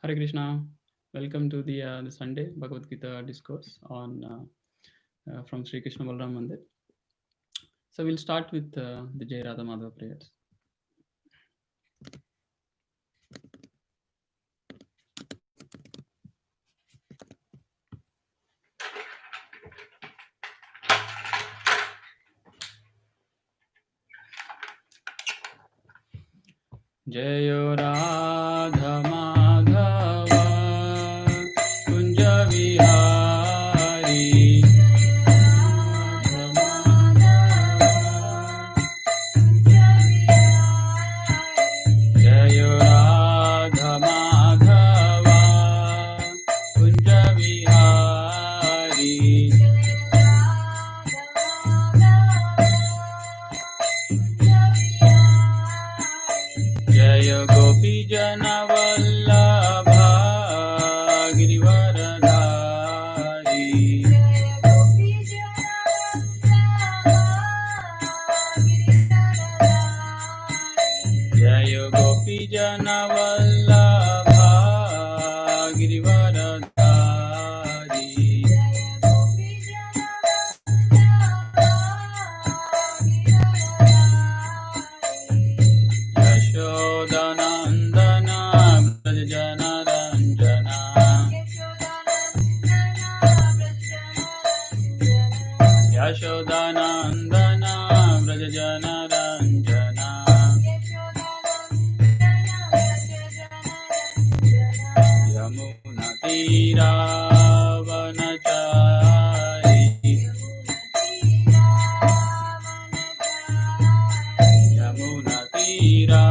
Hare Krishna. Welcome to the Sunday Bhagavad Gita discourse on from Sri Krishna Balaram Mandir. So we'll start with the Jai Radha Madhava prayers. Jayo Radha Madhava Kunja Vihari Jayo Radha Madhava Kunja Vihari Jaya Gopi Jana Vallabha Girivaradhari Jaya Gopi Jana Vallabha Girivaradhari Yashodanandana Brajana Ranjana Yashodanandana Brajana Ranjana Yamuna Tira Vanachari Yamuna Tira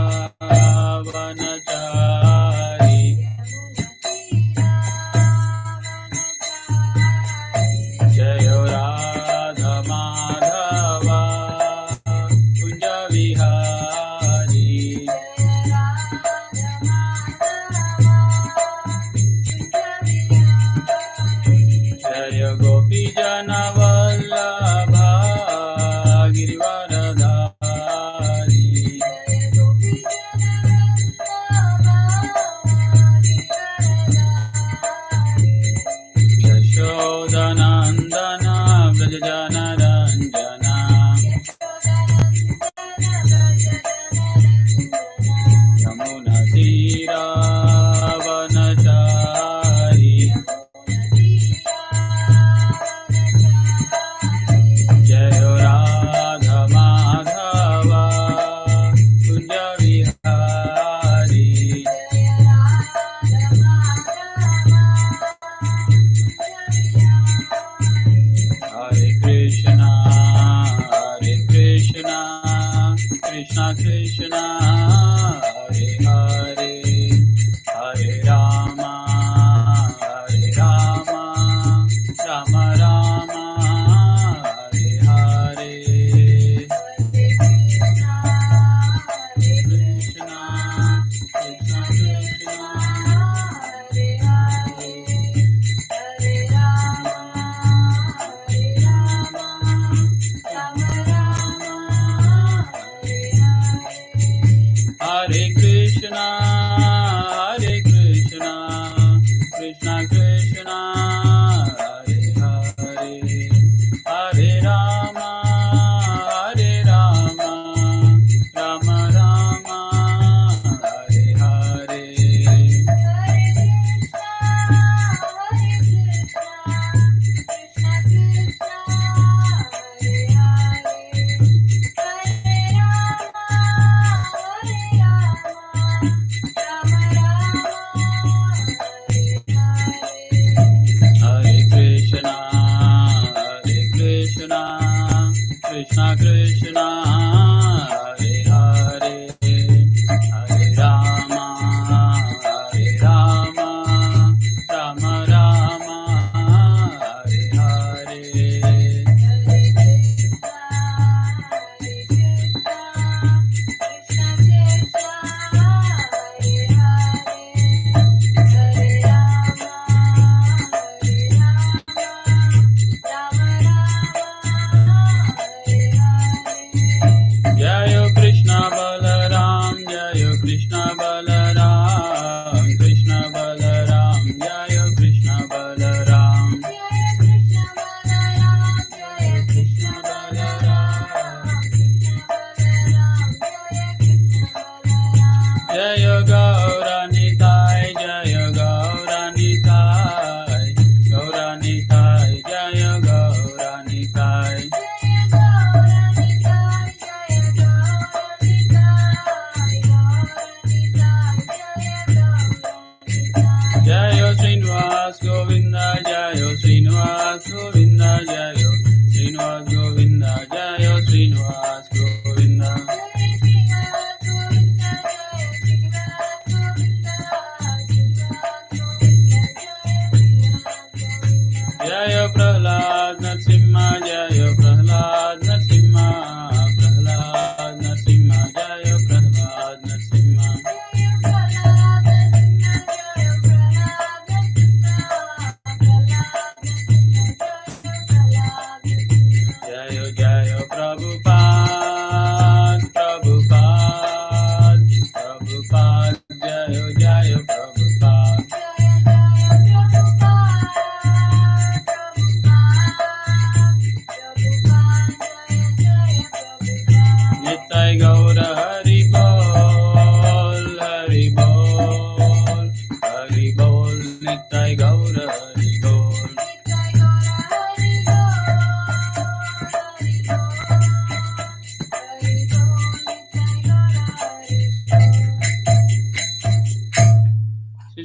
Vanachari Jayo Radha Madhava Kunja Vihari Jaya Gopi Jana Vallabha Girivaradhari Yashodanandana Brajana Ranjana Yamuna Tira Vanachari Jayo Radha Madhava Kunja Vihari Hare Krishna Krishna Krishna Hare Hare Hare Rama Rama Rama Hare Hare Krishna Krishna Krishna Hare Hare Hare Rama Hare Krishna Krishna Krishna Hare Hare Hare Rama Rama Rama Hare Hare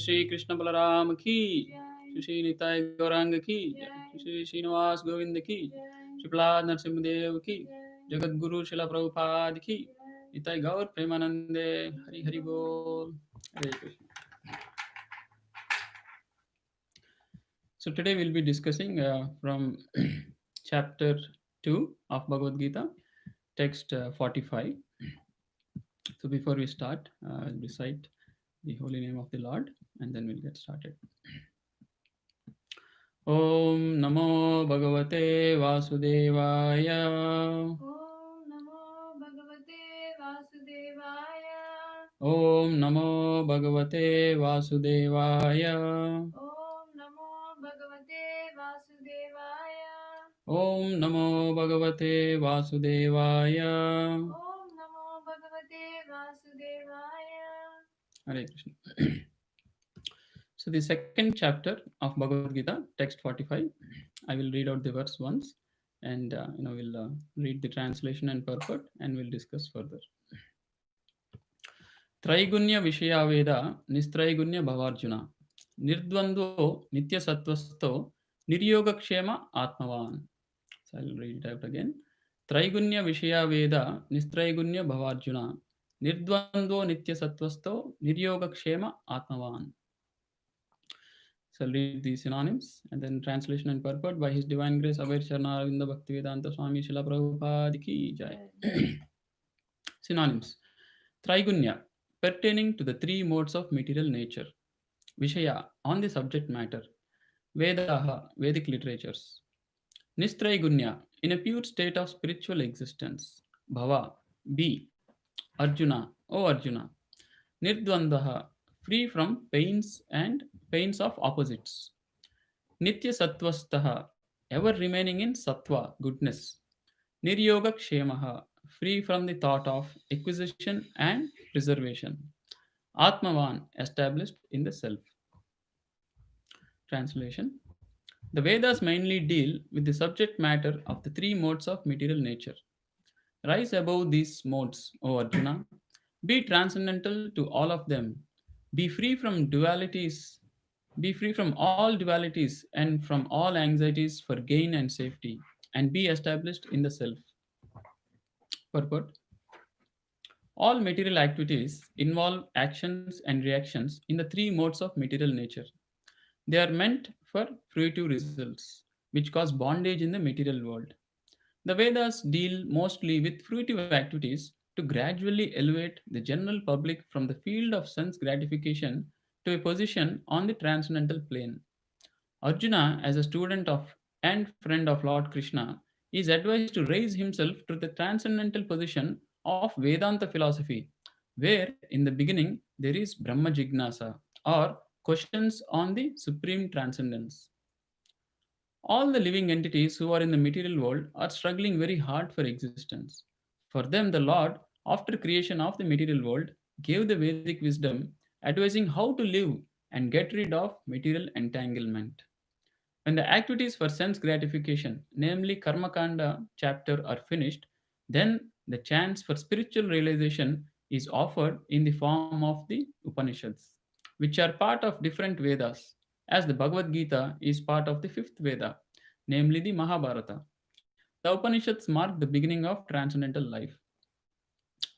Shri Krishna Balaram ki, Shri Nitai Gauranga ki, Shri Srinivas Govinda ki, Shri Prahlad Narsimhadev ki, Jagat Guru Srila Prabhupada ki, Nitai Gaur Premanande, Hari Hari Bol. Hare Krishna. So today we'll be discussing from chapter 2 of Bhagavad Gita, text 45. So before we start, I'll recite the holy name of the Lord and then we'll get started. Om Namo Bhagavate Vasudevaya. Om Namo Bhagavate Vasudevaya. Om Namo Bhagavate Vasudevaya. Om Namo Bhagavate Vasudevaya. Om Namo Bhagavate Vasudevaya. Om Namo Bhagavate Vasudevaya. Hare Krishna. So the second chapter of Bhagavad Gita, text 45. I will read out the verse once, and we'll read the translation and purport, and we'll discuss further. Traigunya Vishaya Veda Nistraigunya Bhavarjuna Nirdvando Nitya Sattvasto Niryogakshema Atmavan. So I'll read it out again. Traigunya Vishaya Veda Nistraigunya Bhavarjuna Nirdvando Nitya Sattvasto Niryogakshema Atmavan. So I'll read the synonyms and then translation and purport. By His Divine Grace, Abhay Charna Arvinda Bhaktivedanta Swami Srila Prabhupada Ki Jai. Synonyms. Traigunya, pertaining to the three modes of material nature. Vishaya, on the subject matter. Vedaha, Vedic literatures. Nistraigunya, in a pure state of spiritual existence. Bhava, be. Arjuna, O Arjuna. Nirdvandaha, free from pains and pains of opposites. Nitya Sattvastaha, ever remaining in Sattva, goodness. Niryogakshemaha, free from the thought of acquisition and preservation. Atmavan, established in the self. Translation. The Vedas mainly deal with the subject matter of the three modes of material nature. Rise above these modes, O Arjuna. Be transcendental to all of them. Be free from dualities. Be free from all dualities and from all anxieties for gain and safety, and be established in the self. Purport. All material activities involve actions and reactions in the three modes of material nature. They are meant for fruitive results, which cause bondage in the material world. The Vedas deal mostly with fruitive activities to gradually elevate the general public from the field of sense gratification to a position on the transcendental plane. Arjuna, as a student of and friend of Lord Krishna, is advised to raise himself to the transcendental position of Vedanta philosophy, where in the beginning there is Brahma Jignasa, or questions on the supreme transcendence. All the living entities who are in the material world are struggling very hard for existence. For them, the Lord, after creation of the material world, gave the Vedic wisdom advising how to live and get rid of material entanglement. When the activities for sense gratification, namely Karmakanda chapter, are finished, then the chance for spiritual realization is offered in the form of the Upanishads, which are part of different Vedas, as the Bhagavad Gita is part of the fifth Veda, namely the Mahabharata. The Upanishads mark the beginning of transcendental life.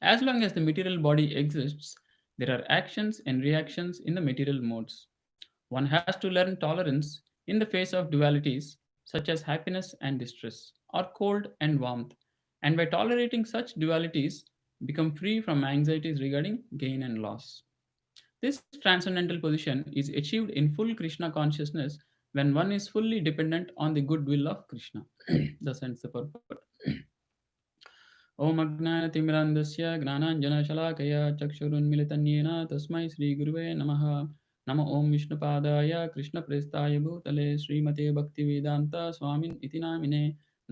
As long as the material body exists, there are actions and reactions in the material modes. One has to learn tolerance in the face of dualities such as happiness and distress, or cold and warmth, and by tolerating such dualities, become free from anxieties regarding gain and loss. This transcendental position is achieved in full Krishna consciousness when one is fully dependent on the goodwill of Krishna. Thus ends the purport. ॐ अज्ञानतिमिरान्धस्य ज्ञानाञ्जनशलाकया चक्षुरुन्मिलितन्येन तस्मै श्रीगुरुवे नमः नम ॐ विष्णुपादाय कृष्णप्रेष्ठाय भूतले श्रीमते भक्तिवेदान्त स्वामिन् इति नामिने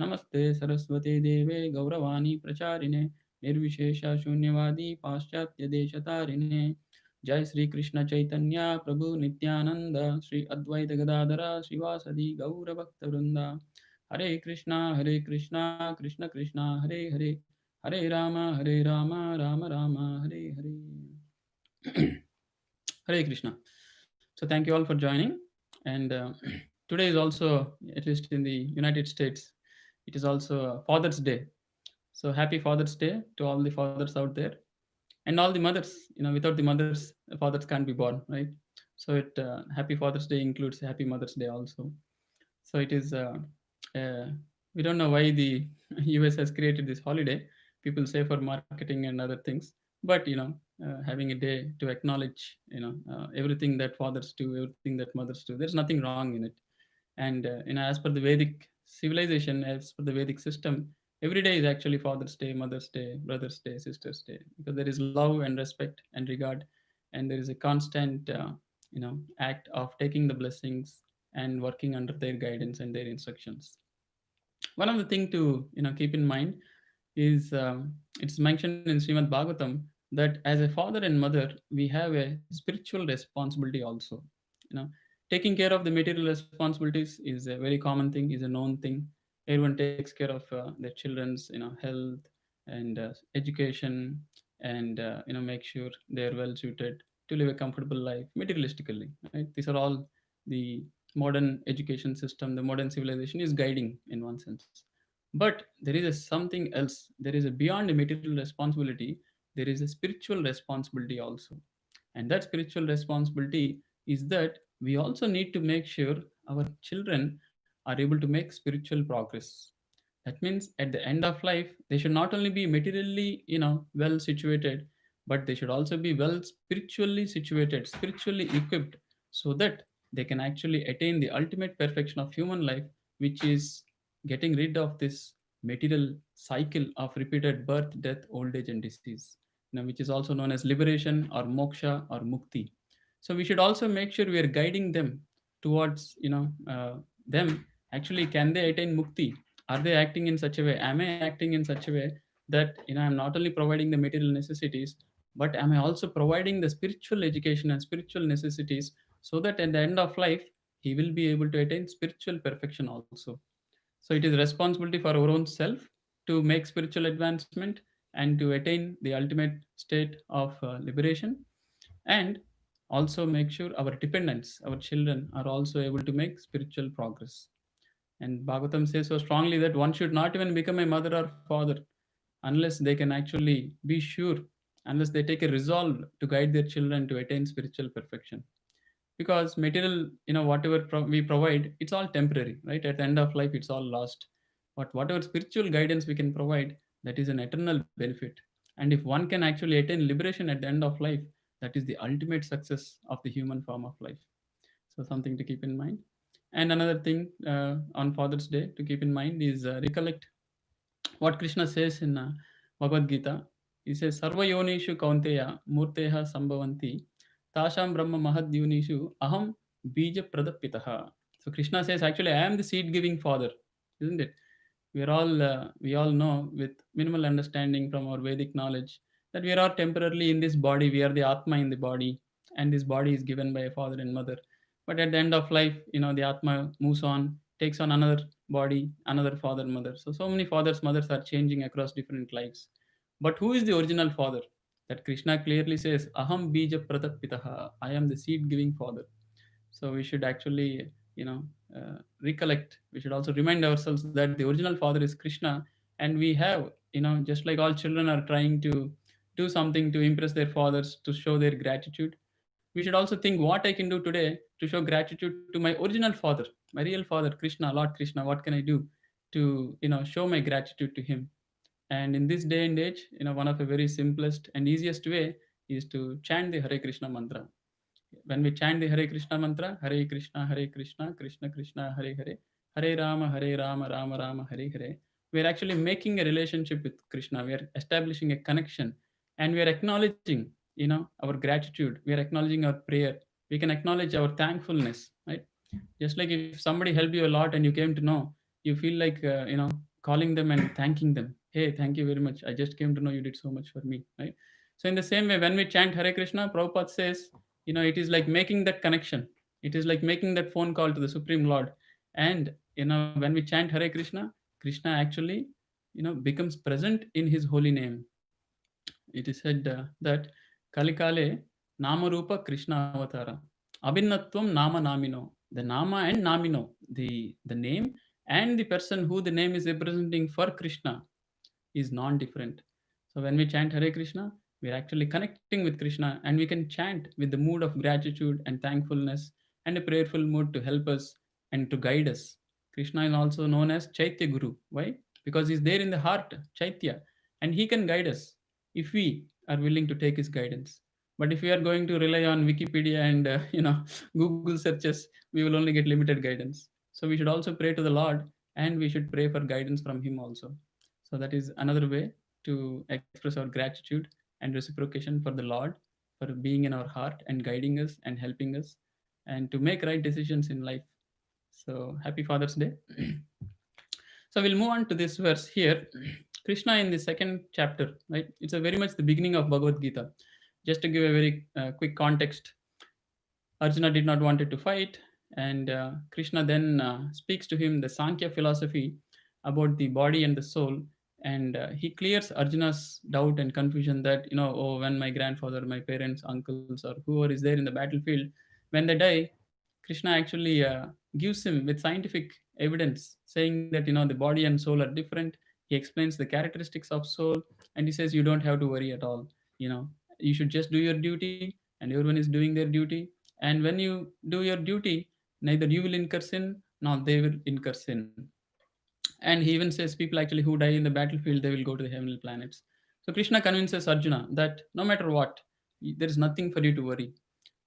नमस्ते सरस्वते देवे गौरवाणी प्रचारिणे निर्विशेषशून्यवादी पाश्चात्यदेशतारिणे जय श्री कृष्ण चैतन्य प्रभु नित्यानंद श्री अद्वैत गदाधर श्रीवासदि गौरभक्तवृंद हरे Krishna Krishna Krishna Hare Hare Hare Ram Ram Ram Hare Hare. Hare Krishna. So thank you all for joining. And today is also, at least in the United States, it is also Father's Day. So happy Father's Day to all the fathers out there, and all the mothers. Without the mothers, fathers can't be born, right? So it happy Father's Day includes Happy Mother's Day also. So it is. Uh, we don't know why the US has created this holiday. People say for marketing and other things, but having a day to acknowledge everything that fathers do, everything that mothers do. There's nothing wrong in it. And as per the Vedic civilization, as per the Vedic system, every day is actually Father's Day, Mother's Day, Brother's Day, Sister's Day, because there is love and respect and regard, and there is a constant act of taking the blessings and working under their guidance and their instructions. One of the thing to keep in mind is it's mentioned in Srimad Bhagavatam that as a father and mother we have a spiritual responsibility also. You know, taking care of the material responsibilities is a very common thing, is a known thing. Everyone takes care of their children's health and education, and make sure they are well suited to live a comfortable life materialistically. Right? These are all the modern education system, the modern civilization is guiding in one sense. But there is a something else. There is a beyond a material responsibility. There is a spiritual responsibility also, and that spiritual responsibility is that we also need to make sure our children are able to make spiritual progress. That means at the end of life, they should not only be materially, well situated, but they should also be well spiritually situated, spiritually equipped, so that they can actually attain the ultimate perfection of human life, which is getting rid of this material cycle of repeated birth, death, old age, and disease, which is also known as liberation or moksha or mukti. So we should also make sure we are guiding them towards, them actually can they attain mukti? Are they acting in such a way? Am I acting in such a way that I'm not only providing the material necessities, but am I also providing the spiritual education and spiritual necessities, so that at the end of life he will be able to attain spiritual perfection also. So it is responsibility for our own self to make spiritual advancement and to attain the ultimate state of liberation, and also make sure our dependents, our children, are also able to make spiritual progress. And Bhagavatam says so strongly that one should not even become a mother or father unless they can actually be sure, unless they take a resolve to guide their children to attain spiritual perfection. Because material, whatever we provide, it's all temporary, right? At the end of life, it's all lost. But whatever spiritual guidance we can provide, that is an eternal benefit. And if one can actually attain liberation at the end of life, that is the ultimate success of the human form of life. So something to keep in mind. And another thing on Father's Day to keep in mind is recollect what Krishna says in Bhagavad Gita. He says, Sarva yonishu kaunteya murteha sambhavanti tasham brahma mahadyunishu aham bija pradapitaha. So Krishna says, actually, I am the seed giving father, isn't it? We all know with minimal understanding from our Vedic knowledge that we are all temporarily in this body. We are the Atma in the body, and this body is given by a father and mother. But at the end of life, the Atma moves on, takes on another body, another father, mother. So many fathers, mothers are changing across different lives. But who is the original father? That Krishna clearly says, Aham bija pratapitaha. I am the seed giving father. So we should actually, you know recollect, we should also remind ourselves that the original father is Krishna. And we have, just like all children are trying to do something to impress their fathers, to show their gratitude, we should also think what I can do today to show gratitude to my original father, my real father, Krishna, Lord Krishna. What can I do to show my gratitude to him? And in this day and age, one of the very simplest and easiest way is to chant the Hare Krishna mantra. When we chant the Hare Krishna mantra, Hare Krishna, Krishna Krishna, Hare Hare, Hare Rama, Rama Rama, Hare Hare, we are actually making a relationship with Krishna. We are establishing a connection, and we are acknowledging, our gratitude. We are acknowledging our prayer. We can acknowledge our thankfulness, right? Just like if somebody helped you a lot and you came to know, you feel like, calling them and thanking them. Hey, thank you very much. I just came to know you did so much for me, right? So in the same way, when we chant Hare Krishna, Prabhupada says, it is like making that connection. It is like making that phone call to the Supreme Lord. And, when we chant Hare Krishna, Krishna actually, becomes present in his holy name. It is said that Kalikale Namarupa Krishna Avatara. Abhinnatvam Nama Namino. The Nama and Namino, the name and the person who the name is representing for Krishna is non-different. So when we chant Hare Krishna, we are actually connecting with Krishna, and we can chant with the mood of gratitude and thankfulness and a prayerful mood to help us and to guide us. Krishna is also known as Chaitya Guru. Why? Because he's there in the heart, Chaitya, and he can guide us if we are willing to take his guidance. But if we are going to rely on Wikipedia and Google searches, we will only get limited guidance. So we should also pray to the Lord, and we should pray for guidance from him also. So that is another way to express our gratitude and reciprocation for the Lord, for being in our heart and guiding us and helping us, and to make right decisions in life. So happy Father's Day. So we'll move on to this verse here. Krishna in the second chapter, right? It's a very much the beginning of Bhagavad Gita. Just to give a very quick context, Arjuna did not wanted to fight, and Krishna then speaks to him the Sankhya philosophy about the body and the soul, and he clears Arjuna's doubt and confusion that, oh, when my grandfather, my parents, uncles, or whoever is there in the battlefield, when they die, Krishna actually gives him with scientific evidence, saying that, the body and soul are different. He explains the characteristics of soul, and he says you don't have to worry at all. You should just do your duty, and everyone is doing their duty. And when you do your duty, neither you will incur sin nor they will incur sin. And he even says people actually who die in the battlefield, they will go to the heavenly planets. So Krishna convinces Arjuna that no matter what, there is nothing for you to worry.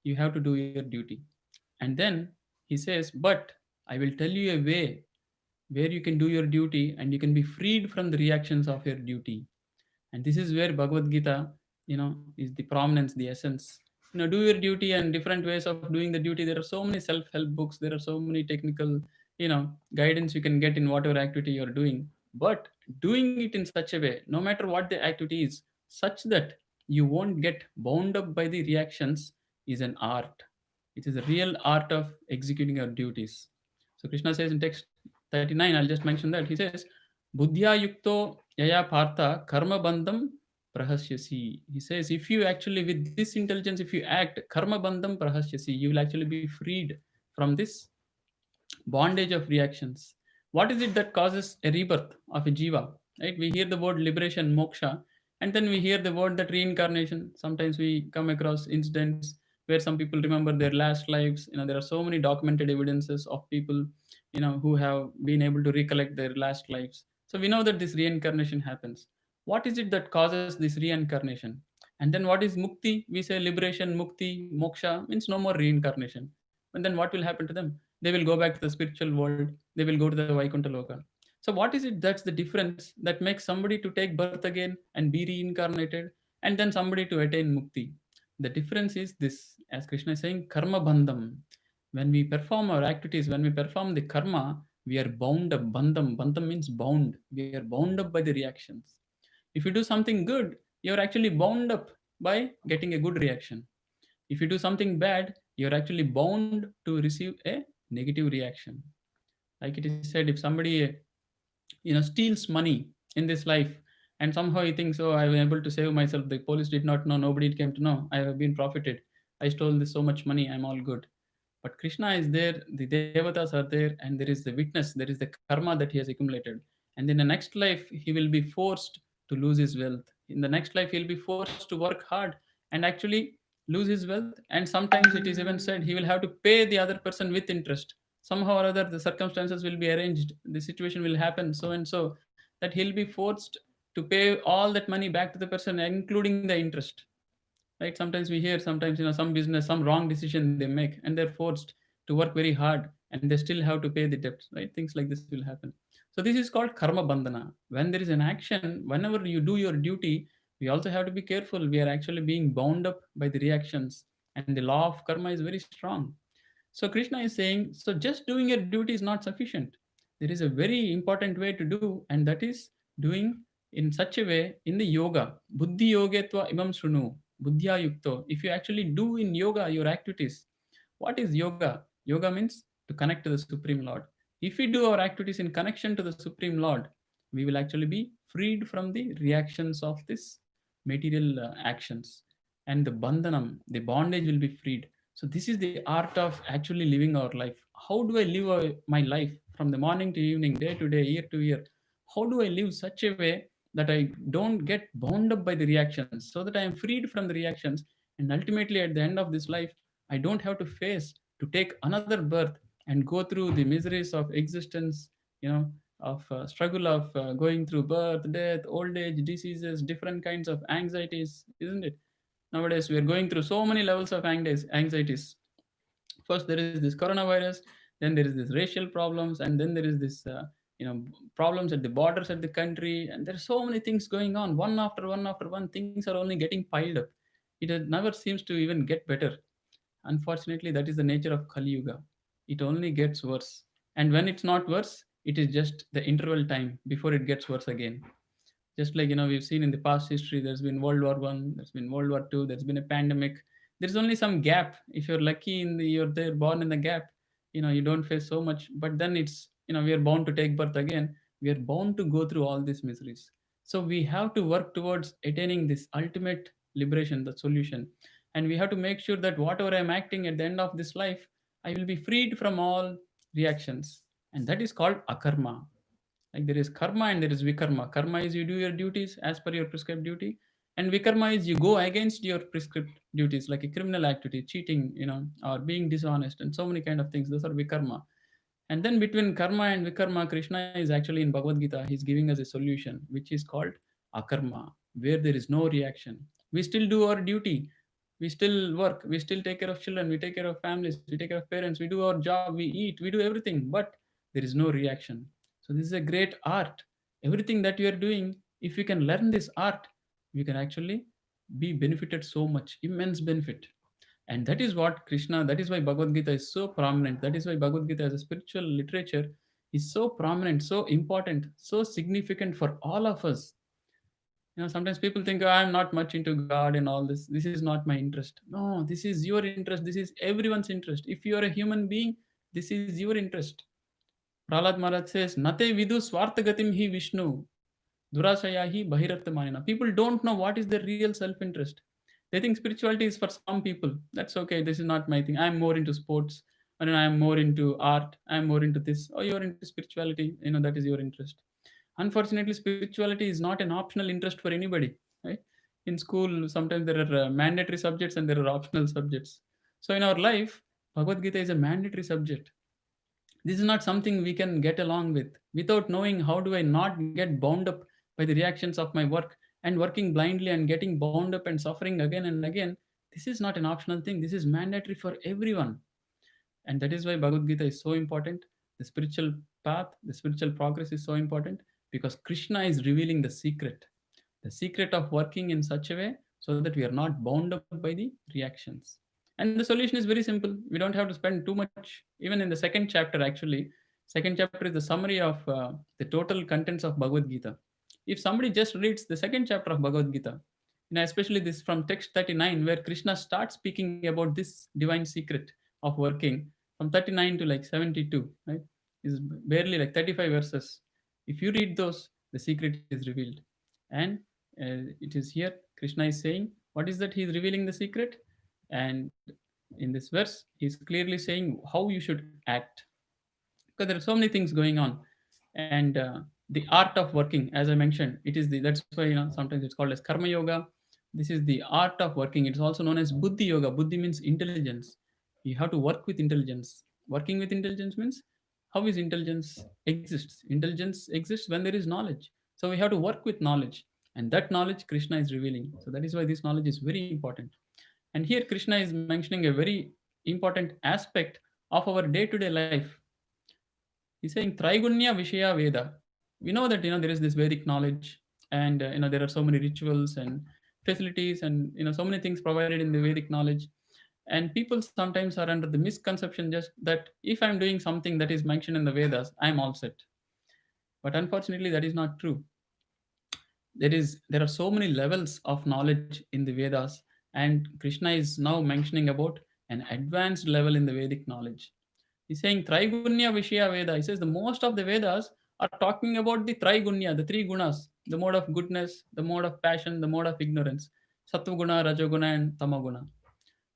You have to do your duty. And then he says, but I will tell you a way where you can do your duty and you can be freed from the reactions of your duty. And this is where Bhagavad Gita, is the prominence, the essence. Do your duty, and different ways of doing the duty. There are so many self-help books. There are so many technical, guidance you can get in whatever activity you're doing. But doing it in such a way, no matter what the activity is, such that you won't get bound up by the reactions, is an art. It is a real art of executing our duties. So Krishna says in text 39, I'll just mention that. He says, Buddhya yukto yaya partha karma bandham prahasyasi. He says, if you actually, with this intelligence, if you act, karma bandham prahasyasi, you will actually be freed from this bondage of reactions. What is it that causes a rebirth of a jiva? Right? We hear the word liberation, moksha, and then we hear the word that reincarnation. Sometimes we come across incidents where some people remember their last lives. There are so many documented evidences of people, who have been able to recollect their last lives. So we know that this reincarnation happens. What is it that causes this reincarnation? And then what is mukti? We say liberation, mukti, moksha means no more reincarnation. And then what will happen to them? They will go back to the spiritual world. They will go to the Vaikuntha Loka. So what is it that's the difference that makes somebody to take birth again and be reincarnated, and then somebody to attain mukti? The difference is this, as Krishna is saying, karma bandham. When we perform our activities, when we perform the karma, we are bound up. Bandham. Bandham means bound. We are bound up by the reactions. If you do something good, you're actually bound up by getting a good reaction. If you do something bad, you're actually bound to receive a negative reaction. Like it is said, if somebody steals money in this life, and somehow he thinks, oh, I was able to save myself, the police did not know, nobody came to know, I have been profited, I stole this so much money, I'm all good. But Krishna is there, the devatas are there, and there is the witness, there is the karma that he has accumulated. And in the next life, he will be forced to lose his wealth. In the next life, he'll be forced to work hard and actually lose his wealth. And sometimes it is even said he will have to pay the other person with interest. Somehow or other, the circumstances will be arranged, the situation will happen so and so, that he'll be forced to pay all that money back to the person, including the interest. Right? Sometimes we hear, sometimes some business, some wrong decision they make, and they're forced to work very hard, and they still have to pay the debts. Right? Things like this will happen. So this is called karma bandhana. When there is an action, whenever you do your duty, we also have to be careful. We are actually being bound up by the reactions, and the law of karma is very strong. So Krishna is saying, so just doing your duty is not sufficient. There is a very important way to do, and that is doing in such a way in the yoga. Buddhi yogetva imam shrunu, buddhya yukto. If you actually do in yoga your activities, what is yoga? Yoga means to connect to the Supreme Lord. If we do our activities in connection to the Supreme Lord, we will actually be freed from the reactions of this material actions. And the bandhanam, the bondage will be freed. So this is the art of actually living our life. How do I live my life from the morning to evening, day to day, year to year? How do I live such a way that I don't get bound up by the reactions, so that I am freed from the reactions, and ultimately at the end of this life, I don't have to face to take another birth and go through the miseries of existence, you know, of struggle of going through birth, death, old age, diseases, different kinds of anxieties, isn't it? Nowadays, we are going through so many levels of anxieties. First, there is this coronavirus, then there is this racial problems, and then there is this, problems at the borders of the country, and there are so many things going on, one after one after one. Things are only getting piled up. Never seems to even get better. Unfortunately, that is the nature of Kali Yuga. It only gets worse. And when it's not worse, it is just the interval time before it gets worse again. Just like we've seen in the past history, there's been World War I, there's been World War II, there's been a pandemic. There's only some gap. If you're lucky you're there born in the gap, you don't face so much. But then it's, we are bound to take birth again. We are bound to go through all these miseries. So we have to work towards attaining this ultimate liberation, the solution. And we have to make sure that whatever I'm acting at the end of this life, I will be freed from all reactions. And that is called akarma. Like there is karma and there is vikarma. Karma is you do your duties as per your prescribed duty, and vikarma is you go against your prescribed duties, like a criminal activity, cheating, or being dishonest, and so many kind of things. Those are vikarma. And then between karma and vikarma, Krishna is actually in Bhagavad Gita. He's giving us a solution, which is called akarma, where there is no reaction. We still do our duty. We still work. We still take care of children. We take care of families. We take care of parents. We do our job. We eat. We do everything. But there is no reaction. So this is a great art. Everything that you are doing, if you can learn this art, you can actually be benefited so much, immense benefit. And that is what Krishna, that is why Bhagavad Gita is so prominent. That is why Bhagavad Gita as a spiritual literature is so prominent, so important, so significant for all of us. Sometimes people think, "Oh, I'm not much into God and all this. This is not my interest." No, this is your interest. This is everyone's interest. If you are a human being, this is your interest. Prahlad Maharaj says, Nate vidu swartagatim hi Vishnu, durashaya hi bahirattamanina. People don't know what is their real self-interest. They think spirituality is for some people. That's okay. This is not my thing. I'm more into sports. And I'm more into art. I'm more into this. Oh, you're into spirituality. That is your interest. Unfortunately, spirituality is not an optional interest for anybody. Right? In school, sometimes there are mandatory subjects and there are optional subjects. So in our life, Bhagavad Gita is a mandatory subject. This is not something we can get along with. Without knowing, how do I not get bound up by the reactions of my work and working blindly and getting bound up and suffering again and again? This is not an optional thing. This is mandatory for everyone. And that is why Bhagavad Gita is so important. The spiritual path, the spiritual progress is so important, because Krishna is revealing the secret of working in such a way so that we are not bound up by the reactions. And the solution is very simple. We don't have to spend too much. Even in the second chapter, actually, second chapter is the summary of the total contents of Bhagavad Gita. If somebody just reads the second chapter of Bhagavad Gita, especially this from text 39, where Krishna starts speaking about this divine secret of working, from 39 to like 72, right, is barely like 35 verses. If you read those, the secret is revealed. And it is here Krishna is saying, what is that he is revealing the secret? And In this verse, he's clearly saying how you should act, because there are so many things going on. And the art of working, as I mentioned, it is the, that's why, sometimes it's called as karma yoga. This is the art of working. It's also known as buddhi yoga. Buddhi means intelligence. You have to work with intelligence. Working with intelligence means, how is intelligence exists? Intelligence exists when there is knowledge. So we have to work with knowledge, and that knowledge Krishna is revealing. So that is why this knowledge is very important. And here Krishna is mentioning a very important aspect of our day-to-day life. He's saying Traigunya Vishaya Veda. We know that there is this Vedic knowledge, and there are so many rituals and facilities, and so many things provided in the Vedic knowledge. And people sometimes are under the misconception just that if I'm doing something that is mentioned in the Vedas, I'm all set. But unfortunately, that is not true. There are so many levels of knowledge in the Vedas, and Krishna is now mentioning about an advanced level in the Vedic knowledge. He's saying Traigunya Vishaya Veda. He says the most of the Vedas are talking about the Traigunya, the three gunas, the mode of goodness, the mode of passion, the mode of ignorance, Sattva-guna, Rajoguna, and Tamaguna.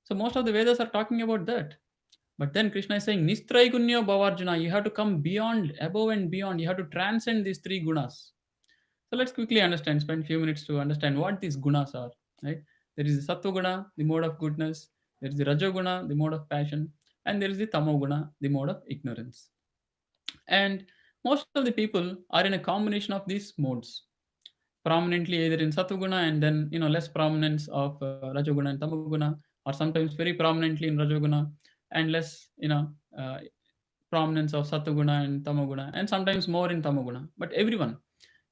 So most of the Vedas are talking about that. But then Krishna is saying Nistraigunya Bhavarjuna. You have to come beyond, above and beyond. You have to transcend these three gunas. So let's quickly understand, spend few minutes to understand what these gunas are. Right? There is the Sattva guna, the mode of goodness. There is the Rajoguna, the mode of passion, and there is the Tamoguna, the mode of ignorance. And most of the people are in a combination of these modes, prominently either in Sattva-guna, and then less prominence of Rajoguna and Tamoguna, or sometimes very prominently in Rajoguna and less uh, prominence of Sattva-guna and Tamoguna, and sometimes more in Tamoguna. But everyone,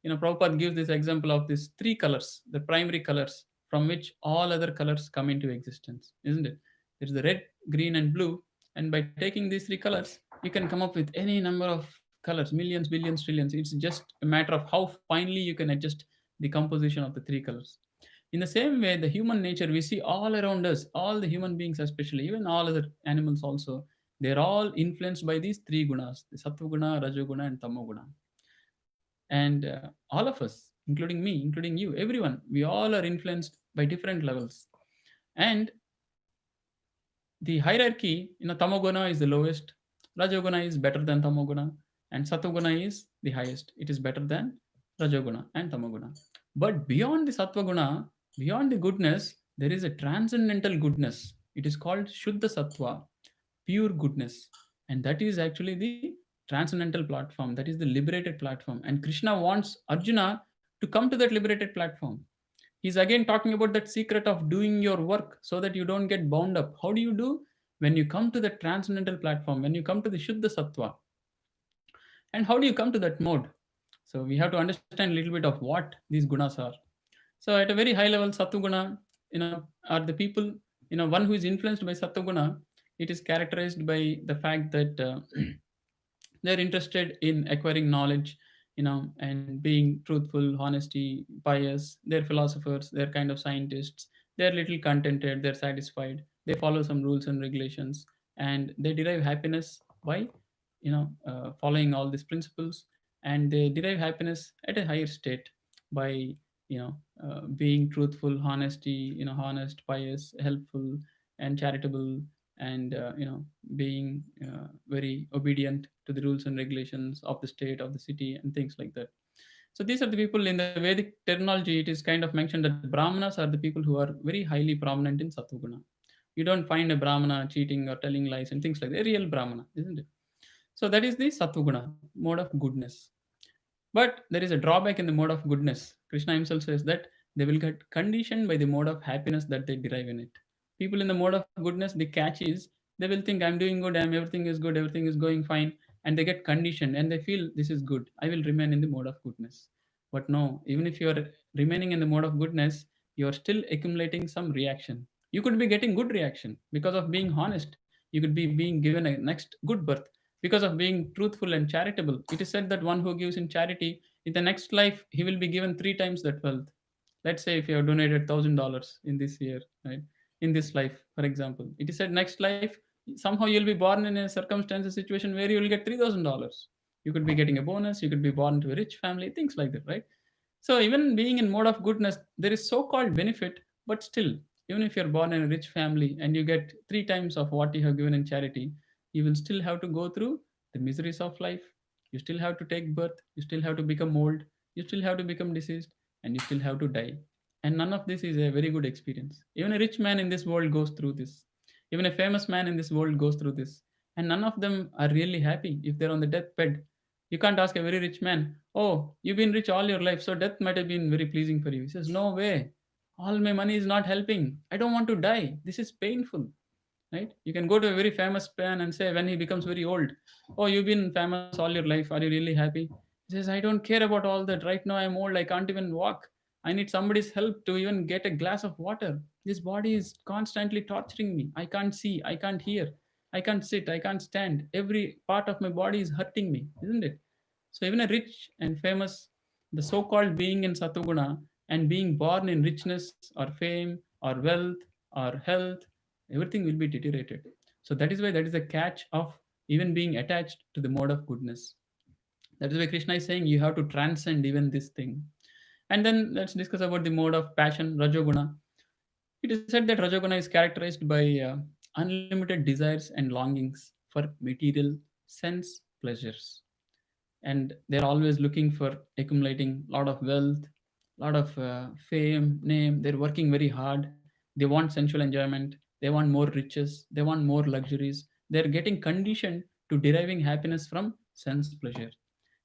Prabhupada gives this example of these three colors, the primary colors from which all other colors come into existence, isn't it? There's the red, green, and blue, and by taking these three colors, you can come up with any number of colors, millions, billions, trillions. It's just a matter of how finely you can adjust the composition of the three colors. In the same way, the human nature we see all around us, all the human beings, especially, even all other animals also, they're all influenced by these three gunas, the Sattva guna, Rajoguna, and Tamoguna. And all of us, including me, including you, everyone, we all are influenced by different levels. And the hierarchy, Tamoguna is the lowest, Rajoguna is better than Tamoguna, and Sattva is the highest. It is better than Rajoguna and Tamoguna. But beyond the Sattva, beyond the goodness, there is a transcendental goodness. It is called Shuddha Sattva, pure goodness. And that is actually the transcendental platform. That is the liberated platform. And Krishna wants Arjuna to come to that liberated platform. He's again talking about that secret of doing your work so that you don't get bound up. How do you do? When you come to the transcendental platform, when you come to the Shuddha Sattva. And how do you come to that mode? So we have to understand a little bit of what these gunas are. So at a very high level, Sattva are the people, one who is influenced by Sattva, it is characterized by the fact that they're interested in acquiring knowledge, and being truthful, honesty, pious. They're philosophers, they're kind of scientists. They're little contented, they're satisfied. They follow some rules and regulations, and they derive happiness by following all these principles. And they derive happiness at a higher state by being truthful, honesty, honest, pious, helpful, and charitable, and being very obedient to the rules and regulations of the state, of the city, and things like that. So these are the people. In the Vedic terminology, it is kind of mentioned that Brahmanas are the people who are very highly prominent in Sattva. You don't find a Brahmana cheating or telling lies and things like that. A real Brahmana, isn't it? So that is the Sattva mode of goodness. But there is a drawback in the mode of goodness. Krishna himself says that they will get conditioned by the mode of happiness that they derive in it. People in the mode of goodness, the catch is they will think I'm doing good, everything is good, everything is going fine, and they get conditioned and they feel this is good. I will remain in the mode of goodness. But no, even if you are remaining in the mode of goodness, you are still accumulating some reaction. You could be getting good reaction because of being honest. You could be being given a next good birth because of being truthful and charitable. It is said that one who gives in charity, in the next life, he will be given three times that wealth. Let's say if you have donated $1,000 in this year, right? In this life, for example, it is said next life, somehow you'll be born in a circumstance, a situation where you will get $3,000. You could be getting a bonus, you could be born to a rich family, things like that, right? So even being in mode of goodness, there is so-called benefit, but still Even if you're born in a rich family and you get three times of what you have given in charity, you will still have to go through the miseries of life. You still have to take birth, you still have to become old, you still have to become diseased, and you still have to die. And none of this is a very good experience. Even a rich man in this world goes through this. Even a famous man in this world goes through this. And none of them are really happy if they're on the deathbed. You can't ask a very rich man, "Oh, you've been rich all your life, so death might have been very pleasing for you." He says, "No way. All my money is not helping. I don't want to die. This is painful." Right? You can go to a very famous man and say, when he becomes very old, "Oh, you've been famous all your life. Are you really happy?" He says, "I don't care about all that. Right now, I'm old. I can't even walk. I need somebody's help to even get a glass of water. This body is constantly torturing me. I can't see. I can't hear. I can't sit. I can't stand. Every part of my body is hurting me, isn't it?" So even a rich and famous, the so-called being in Satoguna and being born in richness or fame or wealth or health, everything will be deteriorated. So that is why that is a catch of even being attached to the mode of goodness. That is why Krishna is saying you have to transcend even this thing. And then let's discuss about the mode of passion, Rajoguna. It is said that Rajoguna is characterized by unlimited desires and longings for material sense pleasures, and they're always looking for accumulating a lot of wealth, lot of fame, name. They're working very hard. They want sensual enjoyment, they want more riches, they want more luxuries. They're getting conditioned to deriving happiness from sense pleasure.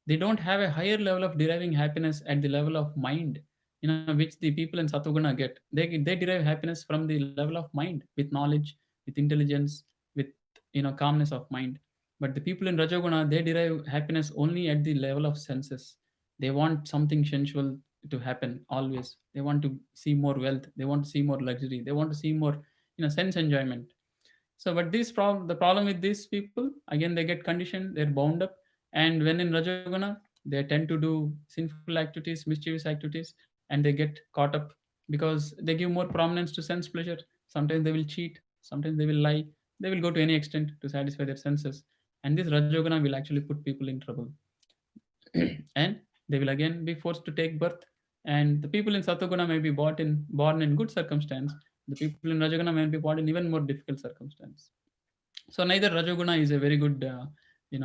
They don't have a higher level of deriving happiness at the level of mind, which the people in Satoguna get. They derive happiness from the level of mind, with knowledge, with intelligence, with calmness of mind. But the people in Rajoguna, they derive happiness only at the level of senses. They want something sensual to happen always. They want to see more wealth, they want to see more luxury, they want to see more sense enjoyment. So, but the problem with these people, again, they get conditioned, they're bound up, and when in Rajoguna, they tend to do sinful activities, mischievous activities, and they get caught up because they give more prominence to sense pleasure. Sometimes they will cheat, sometimes they will lie, they will go to any extent to satisfy their senses, and this Rajoguna will actually put people in trouble. And they will again be forced to take birth. And the people in Satoguna may be born in good circumstance. The people in Rajoguna may be born in even more difficult circumstance. So neither Rajoguna is a very good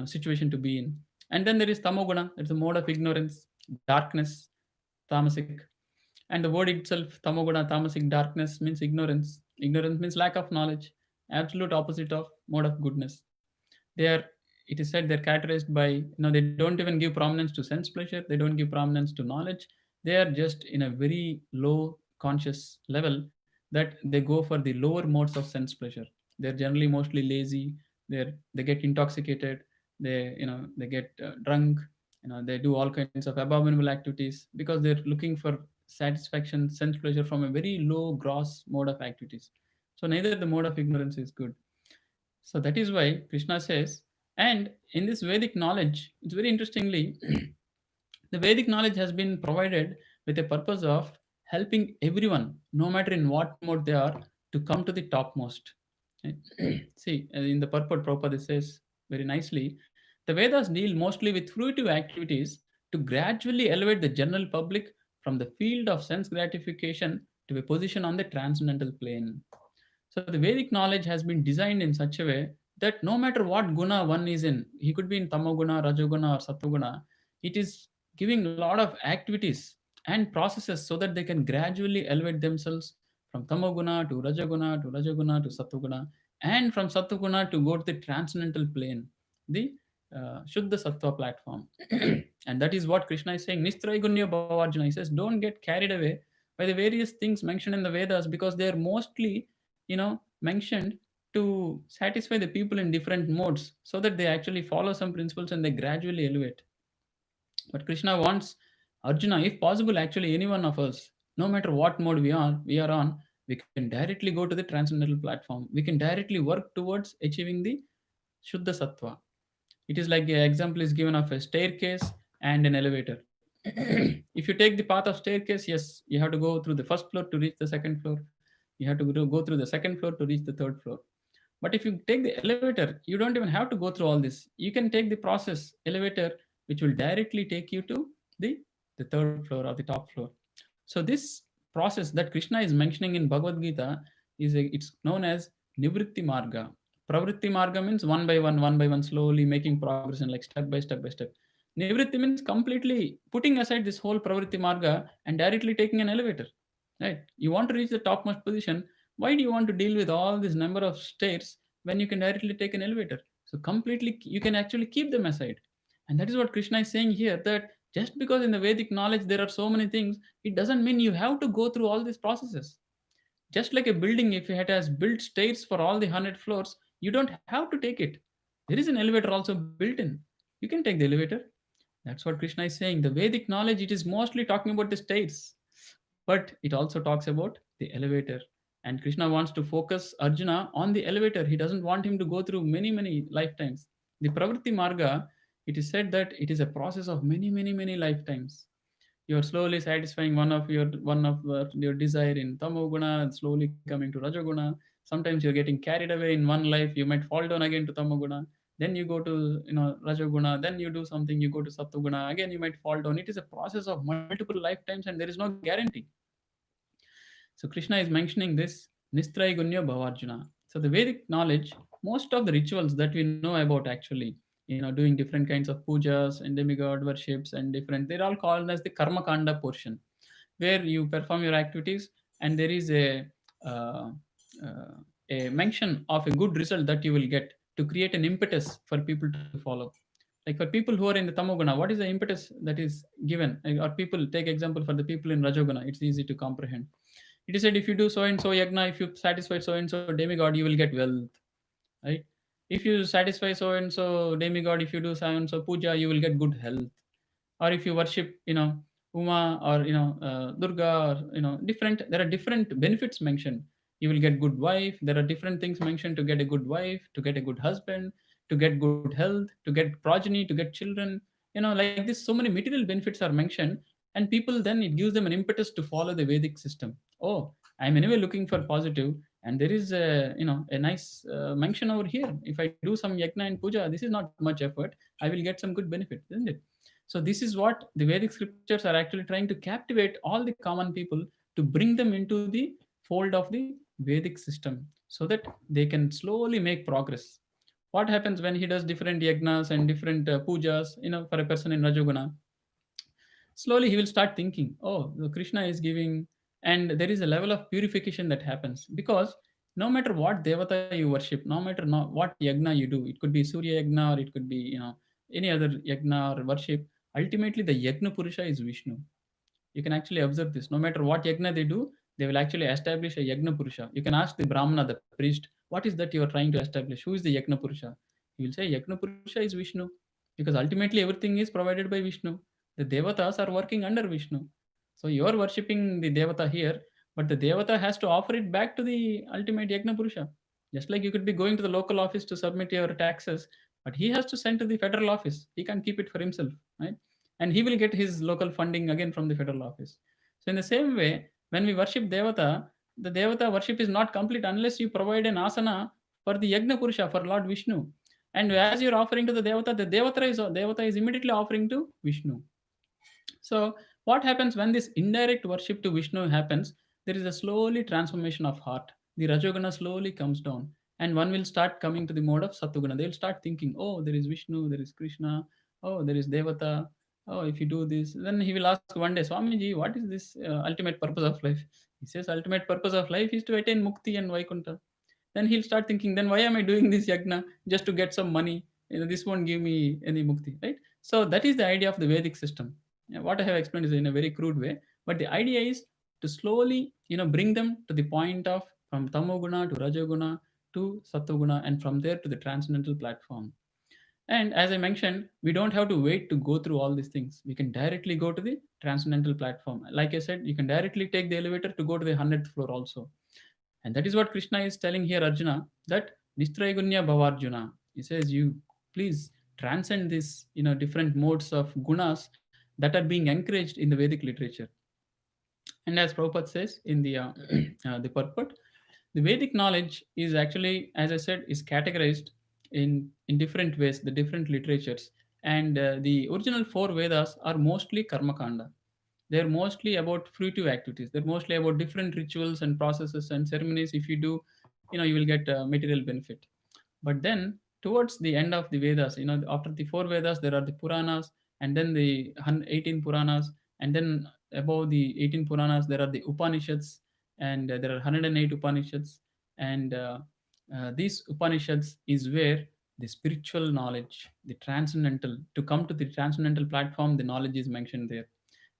situation to be in. And then there is Tamoguna. It's a mode of ignorance, darkness, tamasic. And the word itself, Tamoguna, tamasic, darkness, means ignorance. Ignorance means lack of knowledge, absolute opposite of mode of goodness. They are, it is said, they're characterized by, they don't even give prominence to sense pleasure, they don't give prominence to knowledge. They are just in a very low conscious level, that they go for the lower modes of sense pleasure. They're generally mostly lazy. They get intoxicated. They get drunk. They do all kinds of abominable activities because they're looking for satisfaction, sense pleasure from a very low gross mode of activities. So neither the mode of ignorance is good. So that is why Krishna says, and in this Vedic knowledge, it's very interestingly, the Vedic knowledge has been provided with a purpose of helping everyone, no matter in what mode they are, to come to the topmost. Right? See, in the purport, Prabhupada says very nicely, the Vedas deal mostly with fruitive activities to gradually elevate the general public from the field of sense gratification to a position on the transcendental plane. So the Vedic knowledge has been designed in such a way that no matter what guna one is in, he could be in tamoguna, rajoguna, or satoguna, it is giving a lot of activities and processes so that they can gradually elevate themselves from tamoguna to rajoguna to rajoguna to satoguna, and from satoguna to go to the transcendental plane, the Shuddha Sattva platform. And that is what Krishna is saying. Nistraigunya Bhavarjuna. He says, don't get carried away by the various things mentioned in the Vedas, because they are mostly mentioned to satisfy the people in different modes so that they actually follow some principles and they gradually elevate. But Krishna wants Arjuna, if possible, actually any one of us, no matter what mode we are on, we can directly go to the transcendental platform. We can directly work towards achieving the Shuddha Sattva. It is like an example is given of a staircase and an elevator. If you take the path of staircase, yes, you have to go through the first floor to reach the second floor. You have to go through the second floor to reach the third floor. But if you take the elevator, you don't even have to go through all this. You can take the process elevator, which will directly take you to the the third floor or the top floor. So this process that Krishna is mentioning in Bhagavad Gita it's known as Nivritti Marga. Pravritti Marga means one by one, slowly making progress and like step by step by step. Nivritti means completely putting aside this whole Pravritti Marga and directly taking an elevator. Right? You want to reach the topmost position. Why do you want to deal with all this number of stairs when you can directly take an elevator? So completely, you can actually keep them aside. And that is what Krishna is saying here, that just because in the Vedic knowledge there are so many things, it doesn't mean you have to go through all these processes. Just like a building, if it has built stairs for all the 100 floors, you don't have to take it. There is an elevator also built in. You can take the elevator. That's what Krishna is saying. The Vedic knowledge, it is mostly talking about the stairs, but it also talks about the elevator. And Krishna wants to focus Arjuna on the elevator. He doesn't want him to go through many, many lifetimes. The Pravritti Marga, it is said that it is a process of many, many, many lifetimes. You're slowly satisfying one of your desire in tamoguna and slowly coming to rajoguna. Sometimes you're getting carried away in one life, you might fall down again to tamoguna, then you go to rajoguna, then you do something, you go to sattoguna, again you might fall down. It is a process of multiple lifetimes and there is no guarantee. So Krishna is mentioning this Nistraigunya Bhavarjuna. So the Vedic knowledge, most of the rituals that we know about actually, doing different kinds of pujas and demigod worships and different, they're all called as the Karmakanda portion, where you perform your activities and there is uh, a mention of a good result that you will get to create an impetus for people to follow. Like for people who are in the tamoguna, what is the impetus that is given? Or people, take example for the people in rajoguna, it's easy to comprehend. It is said if you do so and so yagna, if you satisfy so and so demigod, you will get wealth, right? If you satisfy so and so demigod, if you do so and so puja, you will get good health. Or if you worship, Uma or Durga, or different, there are different benefits mentioned. You will get good wife. There are different things mentioned to get a good wife, to get a good husband, to get good health, to get progeny, to get children. Like this, so many material benefits are mentioned, and people, then it gives them an impetus to follow the Vedic system. Oh, I'm anyway looking for positive, and there is a nice mention over here. If I do some yagna and puja, this is not much effort. I will get some good benefit, isn't it? So this is what the Vedic scriptures are actually trying to captivate all the common people, to bring them into the fold of the Vedic system, so that they can slowly make progress. What happens when he does different yagnas and different pujas, for a person in Rajoguna? Slowly he will start thinking, oh, the Krishna is giving, and there is a level of purification that happens, because no matter what devata you worship, no matter what yagna you do, it could be Surya yagna or it could be any other yagna or worship, ultimately the yagna purusha is Vishnu. You can actually observe this. No matter what yagna they do, they will actually establish a yagna purusha. You can ask the brahmana, the priest, what is that you are trying to establish? Who is the yagna purusha? He will say yagna purusha is Vishnu, because ultimately everything is provided by Vishnu. The devatas are working under Vishnu. So you are worshipping the devata here, but the devata has to offer it back to the ultimate yagna purusha. Just like you could be going to the local office to submit your taxes, but he has to send to the federal office. He can't keep it for himself, right? And he will get his local funding again from the federal office. So in the same way, when we worship devata, the devata worship is not complete unless you provide an asana for the yagna purusha, for Lord Vishnu. And as you're offering to the devata is immediately offering to Vishnu. So what happens when this indirect worship to Vishnu happens? There is a slowly transformation of heart. The Rajoguna slowly comes down, and one will start coming to the mode of Sattuguna. They'll start thinking, oh, there is Vishnu, there is Krishna, oh, there is Devata. Oh, if you do this, then he will ask one day, Swamiji, what is this ultimate purpose of life? He says, ultimate purpose of life is to attain Mukti and Vaikunta. Then he'll start thinking, then why am I doing this yagna just to get some money? This won't give me any mukti, right? So that is the idea of the Vedic system. What I have explained is in a very crude way, but the idea is to slowly, bring them to the point of from tamoguna to rajoguna to sattoguna, and from there to the transcendental platform. And as I mentioned, we don't have to wait to go through all these things. We can directly go to the transcendental platform. Like I said, you can directly take the elevator to go to the 100th floor also. And that is what Krishna is telling here, Arjuna, that Nistraigunya Bhavarjuna. He says, you please transcend this, different modes of gunas that are being encouraged in the Vedic literature. And as Prabhupada says in the purport, the Vedic knowledge is actually, as I said, is categorized in different ways, the different literatures. And the original four Vedas are mostly Karmakanda. They're mostly about fruitive activities. They're mostly about different rituals and processes and ceremonies. If you do, you will get material benefit. But then towards the end of the Vedas, after the four Vedas, there are the Puranas, and then the 18 Puranas, and then above the 18 Puranas, there are the Upanishads, and there are 108 Upanishads, and these Upanishads is where the spiritual knowledge, the transcendental, to come to the transcendental platform, the knowledge is mentioned there.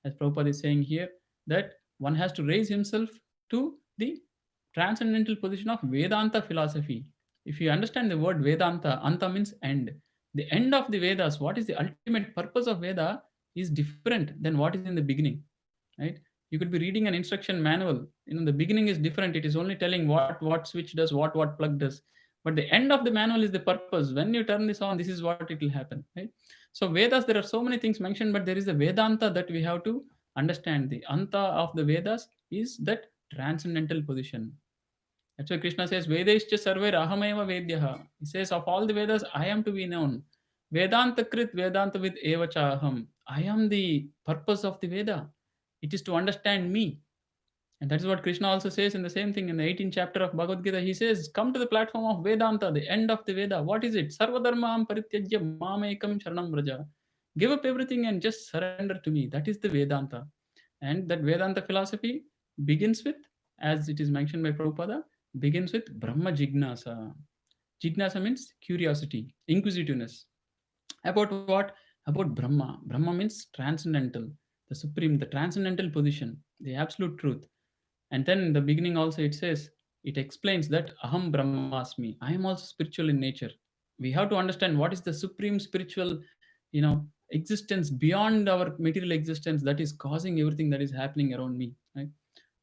As Prabhupada is saying here, that one has to raise himself to the transcendental position of Vedanta philosophy. If you understand the word Vedanta, Anta means end. The end of the Vedas, what is the ultimate purpose of Veda, is different than what is in the beginning, right? You could be reading an instruction manual. The beginning is different. It is only telling what switch does, what plug does. But the end of the manual is the purpose. When you turn this on, this is what it will happen, right? So Vedas, there are so many things mentioned, but there is a Vedanta that we have to understand. The Anta of the Vedas is that transcendental position. That's why Krishna says, Vedaischa sarver ahameva vedyaha. He says, of all the Vedas, I am to be known. Vedanta krit Vedanta with evacha aham. I am the purpose of the Veda. It is to understand me. And that is what Krishna also says in the same thing in the 18th chapter of Bhagavad Gita. He says, come to the platform of Vedanta, the end of the Veda. What is it? Sarvadharmam parityajya mamekam sharanam vraja. Give up everything and just surrender to me. That is the Vedanta. And that Vedanta philosophy begins with, as it is mentioned by Prabhupada, begins with Brahma Jignasa. Jignasa means curiosity, inquisitiveness. About what? About Brahma. Brahma means transcendental, the supreme, the transcendental position, the absolute truth. And then in the beginning also it says, it explains that Aham Brahmasmi. I am also spiritual in nature. We have to understand what is the supreme spiritual, existence beyond our material existence that is causing everything that is happening around me. Right?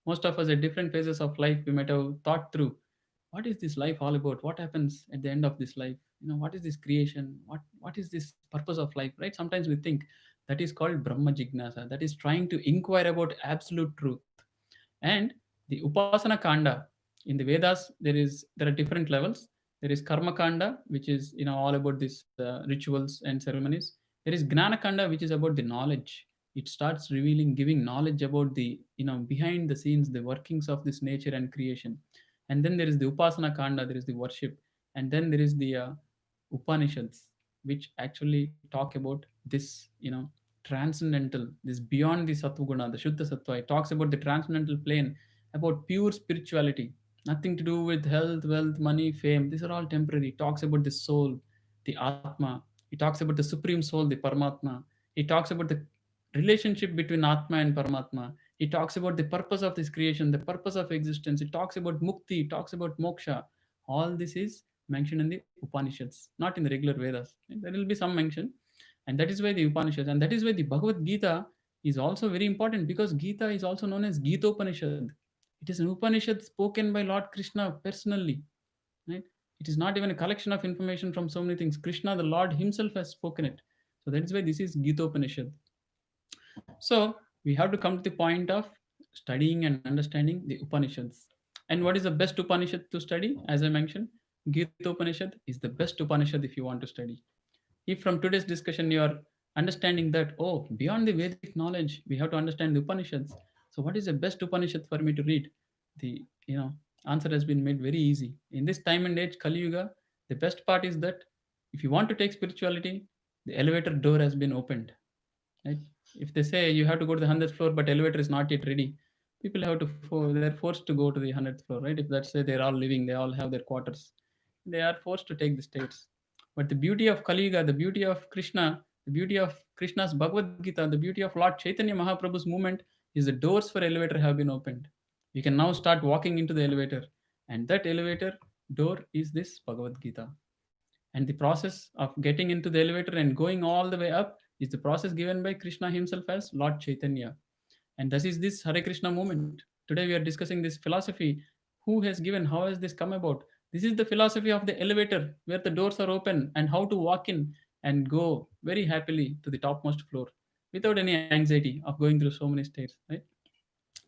Most of us at different phases of life, we might have thought through, what is this life all about? What happens at the end of this life? What is this creation? What is this purpose of life? Right? Sometimes we think that is called Brahma Jignasa. That is trying to inquire about absolute truth. And the Upasana Kanda in the Vedas, there are different levels. There is Karma Kanda, which is all about these rituals and ceremonies. There is Gnana Kanda, which is about the knowledge. It starts revealing, giving knowledge about the behind the scenes, the workings of this nature and creation. And then there is the Upasana Kanda, there is the worship, and then there is the Upanishads, which actually talk about this, transcendental, this beyond the Sattva Guna, the Shuddha Sattva. It talks about the transcendental plane, about pure spirituality, nothing to do with health, wealth, money, fame. These are all temporary. It talks about the soul, the Atma. It talks about the supreme soul, the Paramatma. It talks about the relationship between Atma and Paramatma. It talks about the purpose of this creation, the purpose of existence. It talks about mukti, it talks about moksha. All this is mentioned in the Upanishads, not in the regular Vedas. There will be some mention, and that is why the Upanishads, and that is why the Bhagavad Gita is also very important, because Gita is also known as Gita Upanishad. It is an Upanishad spoken by Lord Krishna personally, right? It is not even a collection of information from so many things. Krishna, the Lord Himself, has spoken it. So that is why this is Gita Upanishad. So we have to come to the point of studying and understanding the Upanishads. And what is the best Upanishad to study? As I mentioned, Gita Upanishad is the best Upanishad if you want to study. If from today's discussion you are understanding that, oh, beyond the Vedic knowledge, we have to understand the Upanishads. So what is the best Upanishad for me to read? The answer has been made very easy. In this time and age, Kali Yuga, the best part is that if you want to take spirituality, the elevator door has been opened. Right? If they say you have to go to the 100th floor, but elevator is not yet ready, people have to they're forced to go to the 100th floor, right? If let's say they're all living, they all have their quarters, they are forced to take the stairs. But the beauty of Kali Yuga, the beauty of Krishna, the beauty of Krishna's Bhagavad Gita, the beauty of Lord Chaitanya Mahaprabhu's movement is the doors for elevator have been opened. You can now start walking into the elevator, and that elevator door is this Bhagavad Gita. And the process of getting into the elevator and going all the way up is the process given by Krishna himself as Lord Chaitanya. And this is this Hare Krishna movement. Today we are discussing this philosophy. Who has given? How has this come about? This is the philosophy of the elevator, where the doors are open and how to walk in and go very happily to the topmost floor without any anxiety of going through so many stairs. Right?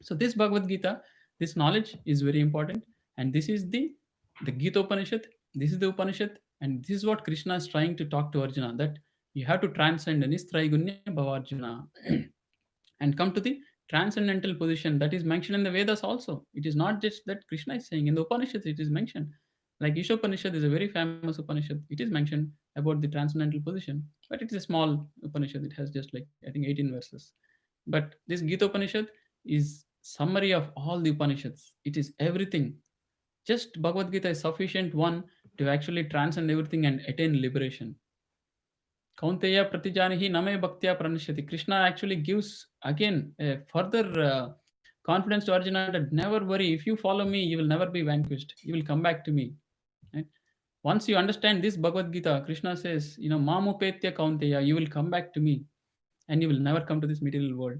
So this Bhagavad Gita, this knowledge is very important, and this is the Gita Upanishad. This is the Upanishad, and this is what Krishna is trying to talk to Arjuna, that you have to transcend Nistraigunya Bhavarjuna. and come to the transcendental position that is mentioned in the Vedas also. It is not just that Krishna is saying, in the Upanishads it is mentioned. Like Ishopanishad is a very famous Upanishad. It is mentioned about the transcendental position, but it is a small Upanishad. It has just like I think 18 verses. But this Gita Upanishad is summary of all the Upanishads. It is everything. Just Bhagavad Gita is sufficient one to actually transcend everything and attain liberation. Kaunteya pratijanihi name bhaktya pranashyati. Krishna actually gives again a further confidence to Arjuna that never worry, if you follow me, you will never be vanquished. You will come back to me. Right? Once you understand this Bhagavad Gita, Krishna says, Mamupetya Kaunteya, you will come back to me and you will never come to this material world.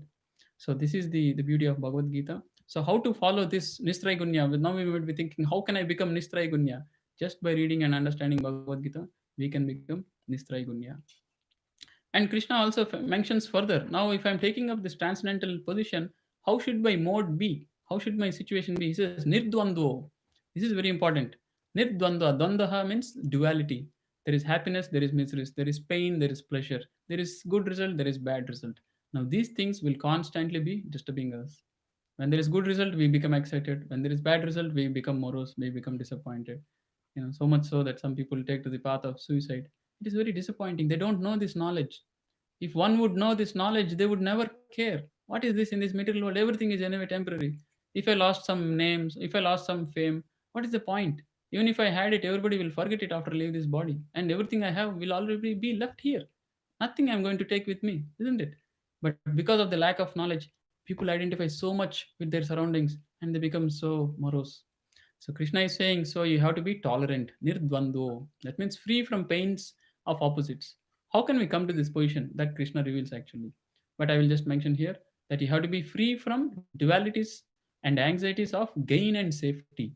So this is the beauty of Bhagavad Gita. So how to follow this Nishtray Gunya? Now we might be thinking, how can I become Nishtray Gunya? Just by reading and understanding Bhagavad Gita, we can become Nishtray Gunya. And Krishna also mentions further. Now, if I'm taking up this transcendental position, how should my mode be? How should my situation be? He says, Nirdvandvo. This is very important. Nirdvandva. Dvandaha means duality. There is happiness, there is misery, there is pain, there is pleasure. There is good result, there is bad result. Now, these things will constantly be disturbing us. When there is good result, we become excited. When there is bad result, we become morose, we become disappointed. So much so that some people take to the path of suicide. It is very disappointing. They don't know this knowledge. If one would know this knowledge, they would never care. What is this in this material world? Everything is anyway temporary. If I lost some names, if I lost some fame, what is the point? Even if I had it, everybody will forget it after leave this body, and everything I have will already be left here. Nothing I'm going to take with me, isn't it? But because of the lack of knowledge, people identify so much with their surroundings and they become so morose. So Krishna is saying, so you have to be tolerant, nirdvando. That means free from pains of opposites. How can we come to this position that Krishna reveals actually? But I will just mention here that you have to be free from dualities and anxieties of gain and safety.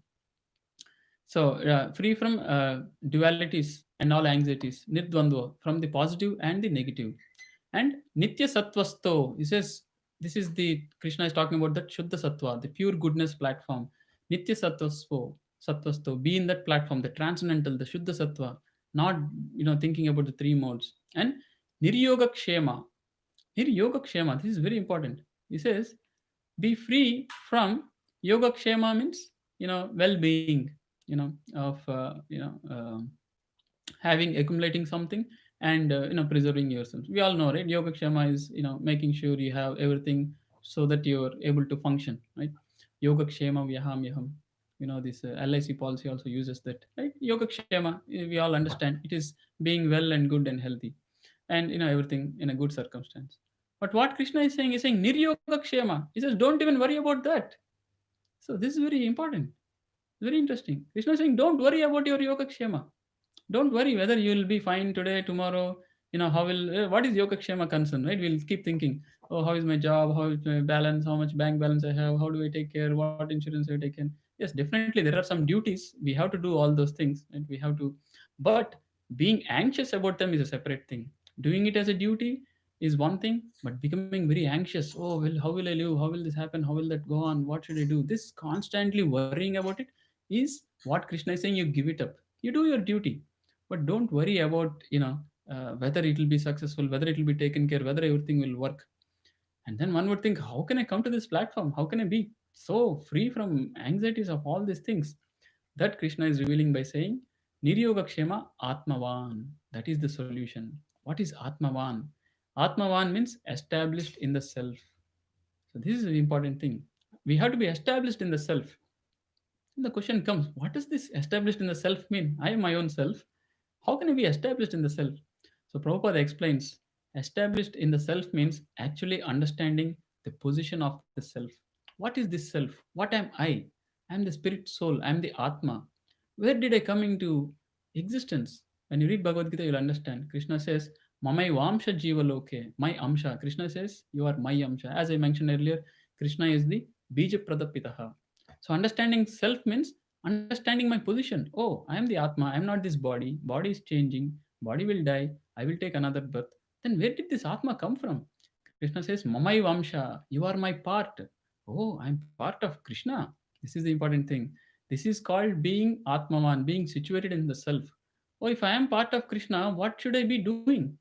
So free from dualities and all anxieties, nirdvandva, from the positive and the negative. And nitya sattvasto, he says, this is the Krishna is talking about that Shuddha Sattva, the pure goodness platform. Nitya sattvasto, be in that platform, the transcendental, the Shuddha Sattva, not thinking about the three modes. And Niryogakshema. Niryogakshema, this is very important. He says, be free from Yogakshema means well-being, of having accumulating something and preserving yourself. We all know, right? Yogakshema is making sure you have everything so that you're able to function, right? Yogakshema vyaham yaham. This LIC policy also uses that, right? Yogakshema, we all understand it is being well and good and healthy, and everything in a good circumstance. But what Krishna is saying Niryogakshema. He says, don't even worry about that. So this is very important, very interesting. Krishna is saying, don't worry about your Yogakshema. Don't worry whether you will be fine today, tomorrow. How will what is Yogakshema concern, right? We'll keep thinking, oh, how is my job? How is my balance? How much bank balance I have? How do I take care? What insurance have I taken? Yes, definitely there are some duties. We have to do all those things, and we have to. But being anxious about them is a separate thing. Doing it as a duty is one thing, but becoming very anxious. Oh, well, how will I live? How will this happen? How will that go on? What should I do? This constantly worrying about it is what Krishna is saying. You give it up. You do your duty, but don't worry about whether it will be successful, whether it will be taken care, whether everything will work. And then one would think, how can I come to this platform? How can I be so free from anxieties of all these things? That Krishna is revealing by saying, Niryogakshema Atmavan. That is the solution. What is Atmavan? Atmavan means established in the self. So this is an important thing. We have to be established in the self. And the question comes, what does this established in the self mean? I am my own self. How can I be established in the self? So Prabhupada explains, established in the self means actually understanding the position of the self. What is this self? What am I? I am the spirit soul. I am the Atma. Where did I come into existence? When you read Bhagavad Gita, you'll understand. Krishna says, Mamai Vamsha Jiva Loke, my Amsha. Krishna says, you are my Amsha. As I mentioned earlier, Krishna is the Bija Pradapitaha. So understanding self means understanding my position. Oh, I am the Atma. I am not this body. Body is changing. Body will die. I will take another birth. Then where did this Atma come from? Krishna says, Mamai Vamsha. You are my part. Oh, I am part of Krishna. This is the important thing. This is called being Atmavan, being situated in the self. Oh, if I am part of Krishna, what should I be doing?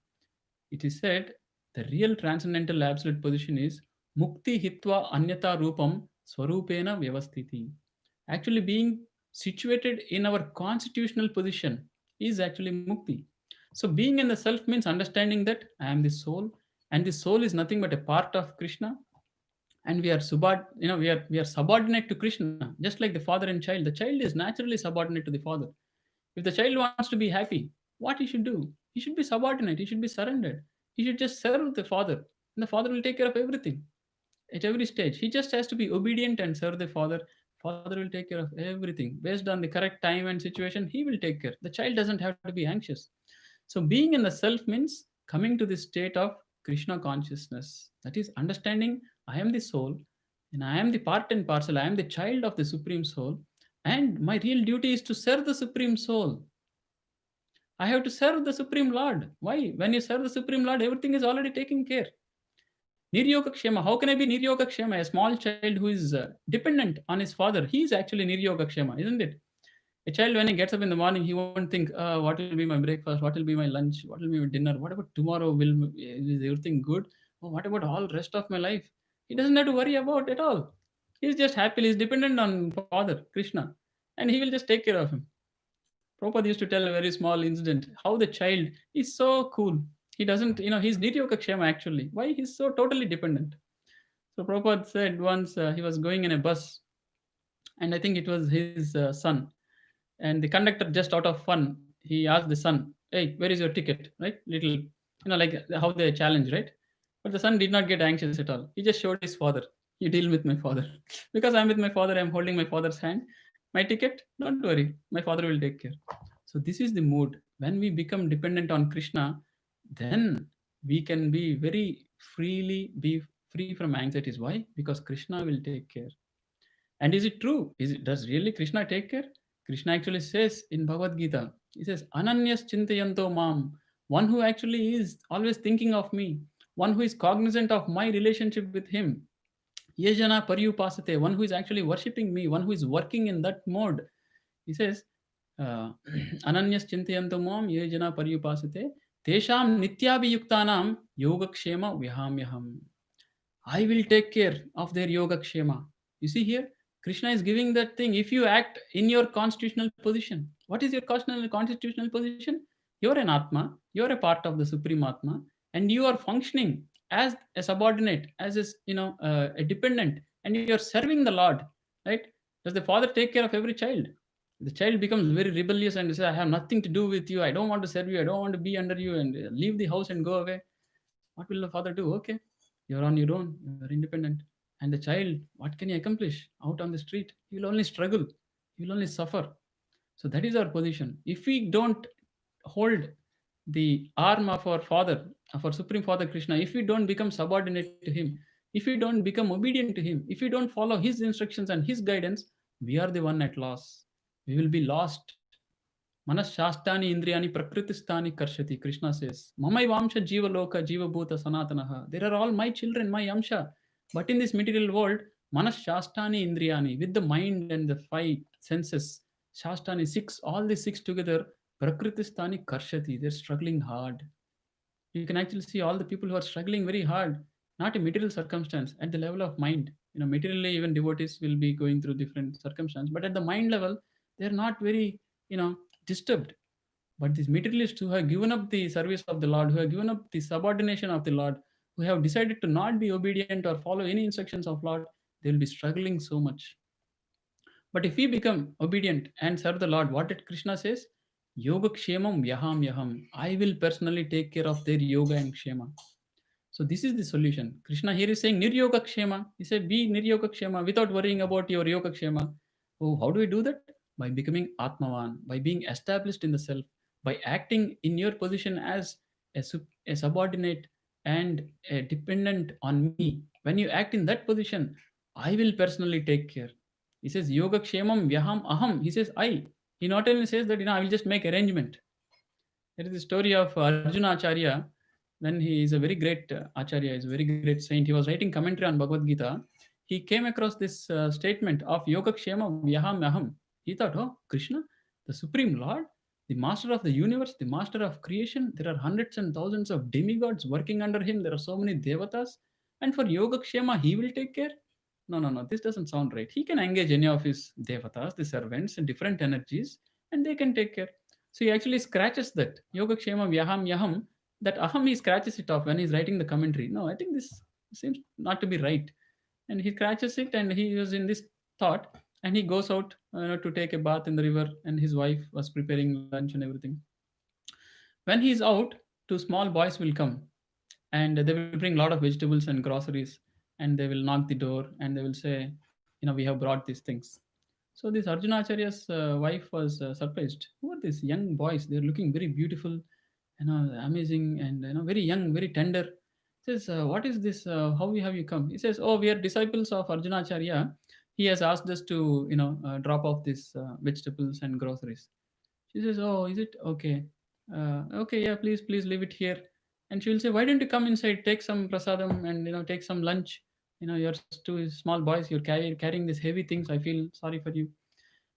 It is said the real transcendental absolute position is Mukti hitva anyata rupam swarupena vyavastiti. Actually, being situated in our constitutional position is actually mukti. So, being in the self means understanding that I am the soul, and the soul is nothing but a part of Krishna, and we are we are subordinate to Krishna, just like the father and child. The child is naturally subordinate to the father. If the child wants to be happy, what he should do? He should be subordinate, he should be surrendered, he should just serve the father, and the father will take care of everything at every stage. He just has to be obedient and serve the father. Father will take care of everything based on the correct time and situation. He will take care. The child doesn't have to be anxious. So being in the self means coming to this state of Krishna consciousness. That is understanding I am the soul, and I am the part and parcel. I am the child of the Supreme Soul, and my real duty is to serve the Supreme Soul. I have to serve the Supreme Lord. Why? When you serve the Supreme Lord, everything is already taken care. Niryogakshema. How can I be Niryogakshema? A small child who is dependent on his father, he is actually Niryogakshema, isn't it? A child, when he gets up in the morning, he won't think, what will be my breakfast? What will be my lunch? What will be my dinner? What about tomorrow? Is everything good? Oh, what about all rest of my life? He doesn't have to worry about at all. He's just happy. He's dependent on Father, Krishna, and he will just take care of him. Prabhupada used to tell a very small incident how the child is so cool. He doesn't, he's Nityokakshema actually. Why? He's so totally dependent. So Prabhupada said once he was going in a bus, and I think it was his son. And the conductor, just out of fun, he asked the son, "Hey, where is your ticket?" Right? Little, like how they challenge, right? But the son did not get anxious at all. He just showed his father. You deal with my father. Because I'm with my father, I'm holding my father's hand. My ticket, don't worry. My father will take care. So this is the mood. When we become dependent on Krishna, then we can be very freely be free from anxieties. Why? Because Krishna will take care. And is it true? Does really Krishna take care? Krishna actually says in Bhagavad Gita, he says, Ananyas chintayanto mam, one who actually is always thinking of me, one who is cognizant of my relationship with him. Yejana paryupasate, one who is actually worshipping me, one who is working in that mode. He says, uh, Ananyas chintayanto mam, yejana paryupasate, tesham nityabhiyuktanam yogakshema vihamyaham. I will take care of their Yogakshema. You see here, Krishna is giving that thing. If you act in your constitutional position, what is your constitutional position? You are an Atma, you are a part of the Supreme Atma, and you are functioning as a subordinate, as a dependent, and you are serving the Lord, right? Does the father take care of every child? The child becomes very rebellious and says, I have nothing to do with you. I don't want to serve you. I don't want to be under you, and leave the house and go away. What will the father do? Okay, you're on your own, you're independent. And the child, what can he accomplish out on the street? He will only struggle, he will only suffer. So that is our position. If we don't hold the arm of our father, of our Supreme Father Krishna, if we don't become subordinate to him, if we don't become obedient to him, if we don't follow his instructions and his guidance, we are the one at loss. We will be lost. Manashastani indriyani prakritistani karshati. Krishna says, Mamai vamsha jiva loka jiva bhuta sanatanaha. There are all my children, my amsha. But in this material world, Manashastani indriyani, with the mind and the five senses, Shastani six, all the six together, prakritistani karshati. They're struggling hard. You can actually see all the people who are struggling very hard, not a material circumstance, at the level of mind. Materially, even devotees will be going through different circumstances, but at the mind level, they're not very, you know, disturbed. But these materialists who have given up the service of the Lord, who have given up the subordination of the Lord, who have decided to not be obedient or follow any instructions of Lord, they will be struggling so much. But if we become obedient and serve the Lord, what did Krishna says? Yogakshemam yaham yaham. I will personally take care of their yoga and kshema. So this is the solution. Krishna here is saying Niryogakshema. He said, be Niryogakshema without worrying about your Yogakshema. Oh, how do we do that? By becoming Atmavan, by being established in the self, by acting in your position as a subordinate and a dependent on me. When you act in that position, I will personally take care. He says, Yogakshemam Vyaham Aham. He says, I. He not only says that, I will just make arrangement. There is the story of Arjuna Acharya. When he is a very great Acharya, is a very great saint. He was writing commentary on Bhagavad Gita. He came across this statement of Yogakshema Vyaham Aham. He thought, oh, Krishna, the Supreme Lord, the master of the universe, the master of creation. There are hundreds and thousands of demigods working under him. There are so many devatas. And for Yogakshema, he will take care? No, no, no, this doesn't sound right. He can engage any of his devatas, the servants, and different energies, and they can take care. So he actually scratches that. Yogakshema Vyaham Yaham, that aham he scratches it off when he's writing the commentary. No, I think this seems not to be right. And he scratches it and he was in this thought and he goes out to take a bath in the river and his wife was preparing lunch and everything. When he's out, two small boys will come and they will bring a lot of vegetables and groceries and they will knock the door and they will say, we have brought these things. So this Arjuna Acharya's wife was surprised. Who are these young boys? They're looking very beautiful, amazing, and very young, very tender. Says, what is this? How have you come? He says, oh, we are disciples of Arjuna Acharya. He has asked us to, drop off these vegetables and groceries. She says, "Oh, is it okay? Okay, yeah, please leave it here." And she will say, "Why don't you come inside? Take some prasadam and take some lunch. You're two small boys. You're carrying these heavy things. I feel sorry for you."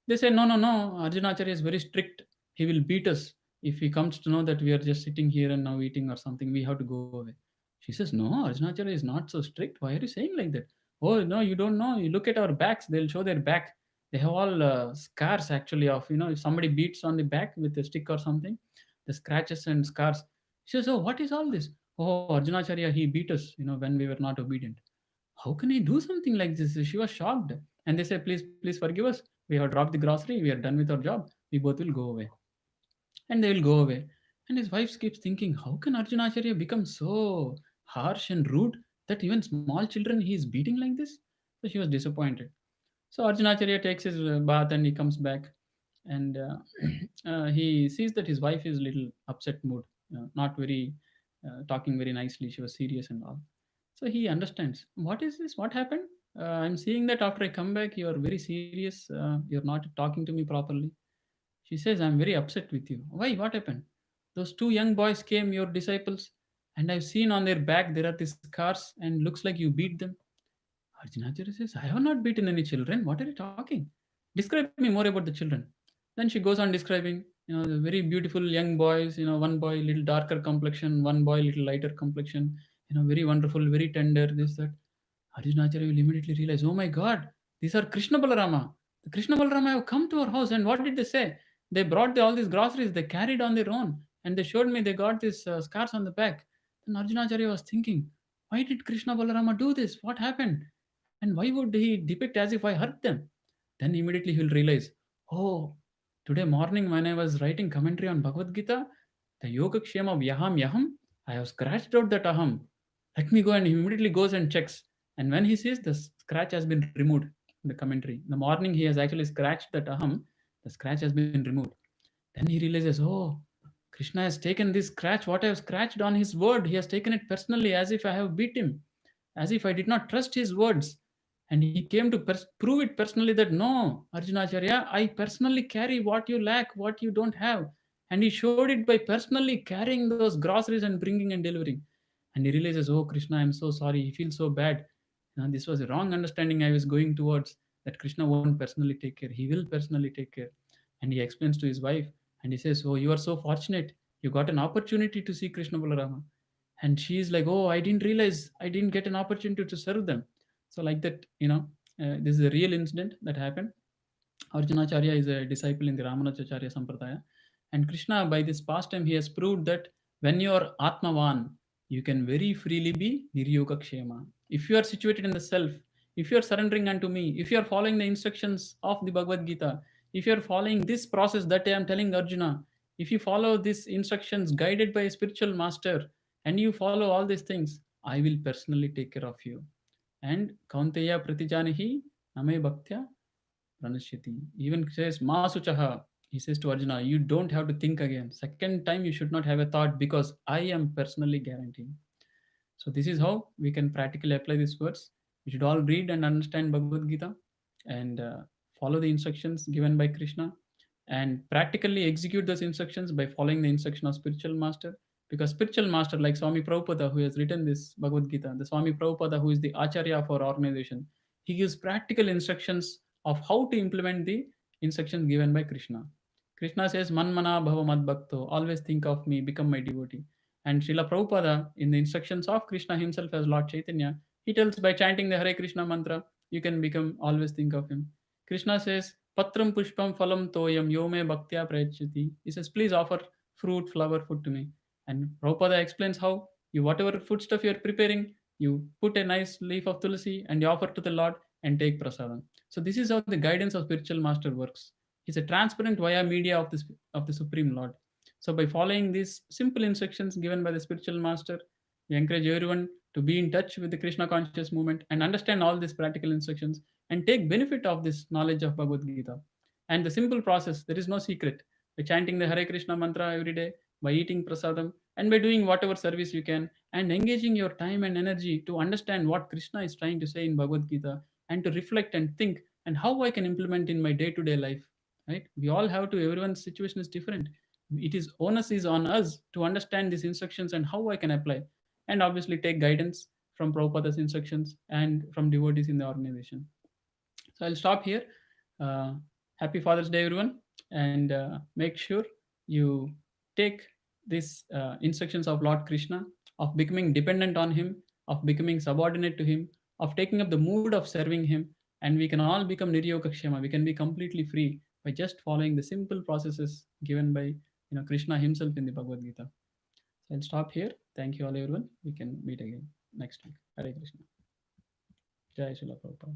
They say, "No, no, no. Arjunacharya is very strict. He will beat us if he comes to know that we are just sitting here and now eating or something. We have to go away." She says, "No, Arjunacharya is not so strict. Why are you saying like that?" "Oh no, you don't know. You look at our backs. They'll show their back. They have all scars actually of if somebody beats on the back with a stick or something, the scratches and scars." She says, "Oh, what is all this?" "Oh, Arjunacharya, he beat us. When we were not obedient." "How can he do something like this?" She was shocked. And they say, please forgive us. We have dropped the grocery. We are done with our job. We both will go away. And they will go away. And his wife keeps thinking, how can Arjuna Acharya become so harsh and rude that even small children he is beating like this? So she was disappointed. So Arjuna Acharya takes his bath and he comes back. And he sees that his wife is little upset mood, not very talking very nicely. She was serious and all. So he understands. What is this? What happened? I'm seeing that after I come back, you are very serious. You're not talking to me properly. She says, I'm very upset with you. Why? What happened? Those two young boys came, your disciples, and I've seen on their back there are these scars and looks like you beat them. Arjunacharya says, I have not beaten any children. What are you talking? Describe me more about the children. Then she goes on describing, the very beautiful young boys, one boy little darker complexion, one boy little lighter complexion, very wonderful, very tender, this, that. Arjunacharya will immediately realize, oh my God, these are Krishna Balarama. The Krishna Balarama have come to our house. And what did they say? They brought all these groceries, they carried on their own. And they showed me they got these scars on the back. Then Arjunacharya was thinking, why did Krishna Balarama do this? What happened? And why would he depict as if I hurt them? Then immediately he will realize, oh, today morning when I was writing commentary on Bhagavad Gita, the Yogakshema Vyaham Yaham, I have scratched out that aham. Let me go, and he immediately goes and checks. And when he sees the scratch has been removed in the commentary, in the morning he has actually scratched that aham, the scratch has been removed. Then he realizes, oh, Krishna has taken this scratch, what I have scratched on his word, he has taken it personally as if I have beat him, as if I did not trust his words. And he came to prove it personally that no, Arjunacharya, I personally carry what you lack, what you don't have. And he showed it by personally carrying those groceries and bringing and delivering. And he realizes, oh, Krishna, I'm so sorry. He feels so bad. This was a wrong understanding I was going towards, that Krishna won't personally take care. He will personally take care. And he explains to his wife and he says, oh, you are so fortunate. You got an opportunity to see Krishna Balarama. And she is like, oh, I didn't realize I didn't get an opportunity to serve them. So like that, this is a real incident that happened. Arjunacharya is a disciple in the Ramanujacharya Sampradaya. And Krishna, by this pastime, he has proved that when you are Atmavan, you can very freely be Niryogakshema. If you are situated in the self, if you are surrendering unto me, if you are following the instructions of the Bhagavad Gita, if you are following this process that I am telling Arjuna, if you follow these instructions guided by a spiritual master, and you follow all these things, I will personally take care of you. And Kaunteya Pratijanihi Name Bhaktya Pranashyati. Even says Masuchaha. He says to Arjuna, you don't have to think again. Second time you should not have a thought because I am personally guaranteeing. So this is how we can practically apply these words. We should all read and understand Bhagavad Gita and follow the instructions given by Krishna and practically execute those instructions by following the instruction of spiritual master. Because spiritual master like Swami Prabhupada, who has written this Bhagavad Gita, the Swami Prabhupada, who is the Acharya of our organization, he gives practical instructions of how to implement the instructions given by Krishna. Krishna says, Manmana bhava mad bhakto, always think of me, become my devotee. And Srila Prabhupada, in the instructions of Krishna himself as Lord Chaitanya, He tells by chanting the Hare Krishna mantra, you can become always think of him. Krishna says, Patram pushpam phalam toyam yome bhaktya prayachati. He says, please offer fruit, flower, food to me. And Prabhupada explains how you whatever foodstuff you're preparing, you put a nice leaf of tulsi and you offer to the Lord and take prasadam. So this is how the guidance of spiritual master works. He's a transparent via media of the Supreme Lord. So by following these simple instructions given by the spiritual master, we encourage everyone to be in touch with the Krishna conscious movement and understand all these practical instructions and take benefit of this knowledge of Bhagavad Gita. And the simple process, there is no secret. By chanting the Hare Krishna mantra every day, by eating prasadam, and by doing whatever service you can, and engaging your time and energy to understand what Krishna is trying to say in Bhagavad Gita, and to reflect and think and how I can implement in my day-to-day life. Right? We all have to. Everyone's situation is different. It is onus is on us to understand these instructions and how I can apply, and obviously take guidance from Prabhupada's instructions and from devotees in the organization. So I'll stop here. Uh, Happy Father's Day, everyone, and make sure you take these instructions of Lord Krishna of becoming dependent on Him, of becoming subordinate to Him, of taking up the mood of serving Him, and we can all become Yogakshema. We can be completely free by just following the simple processes given by Krishna Himself in the Bhagavad Gita. So I'll stop here. Thank you all, everyone. We can meet again next week. Hare Krishna. Jai Srila Prabhupada.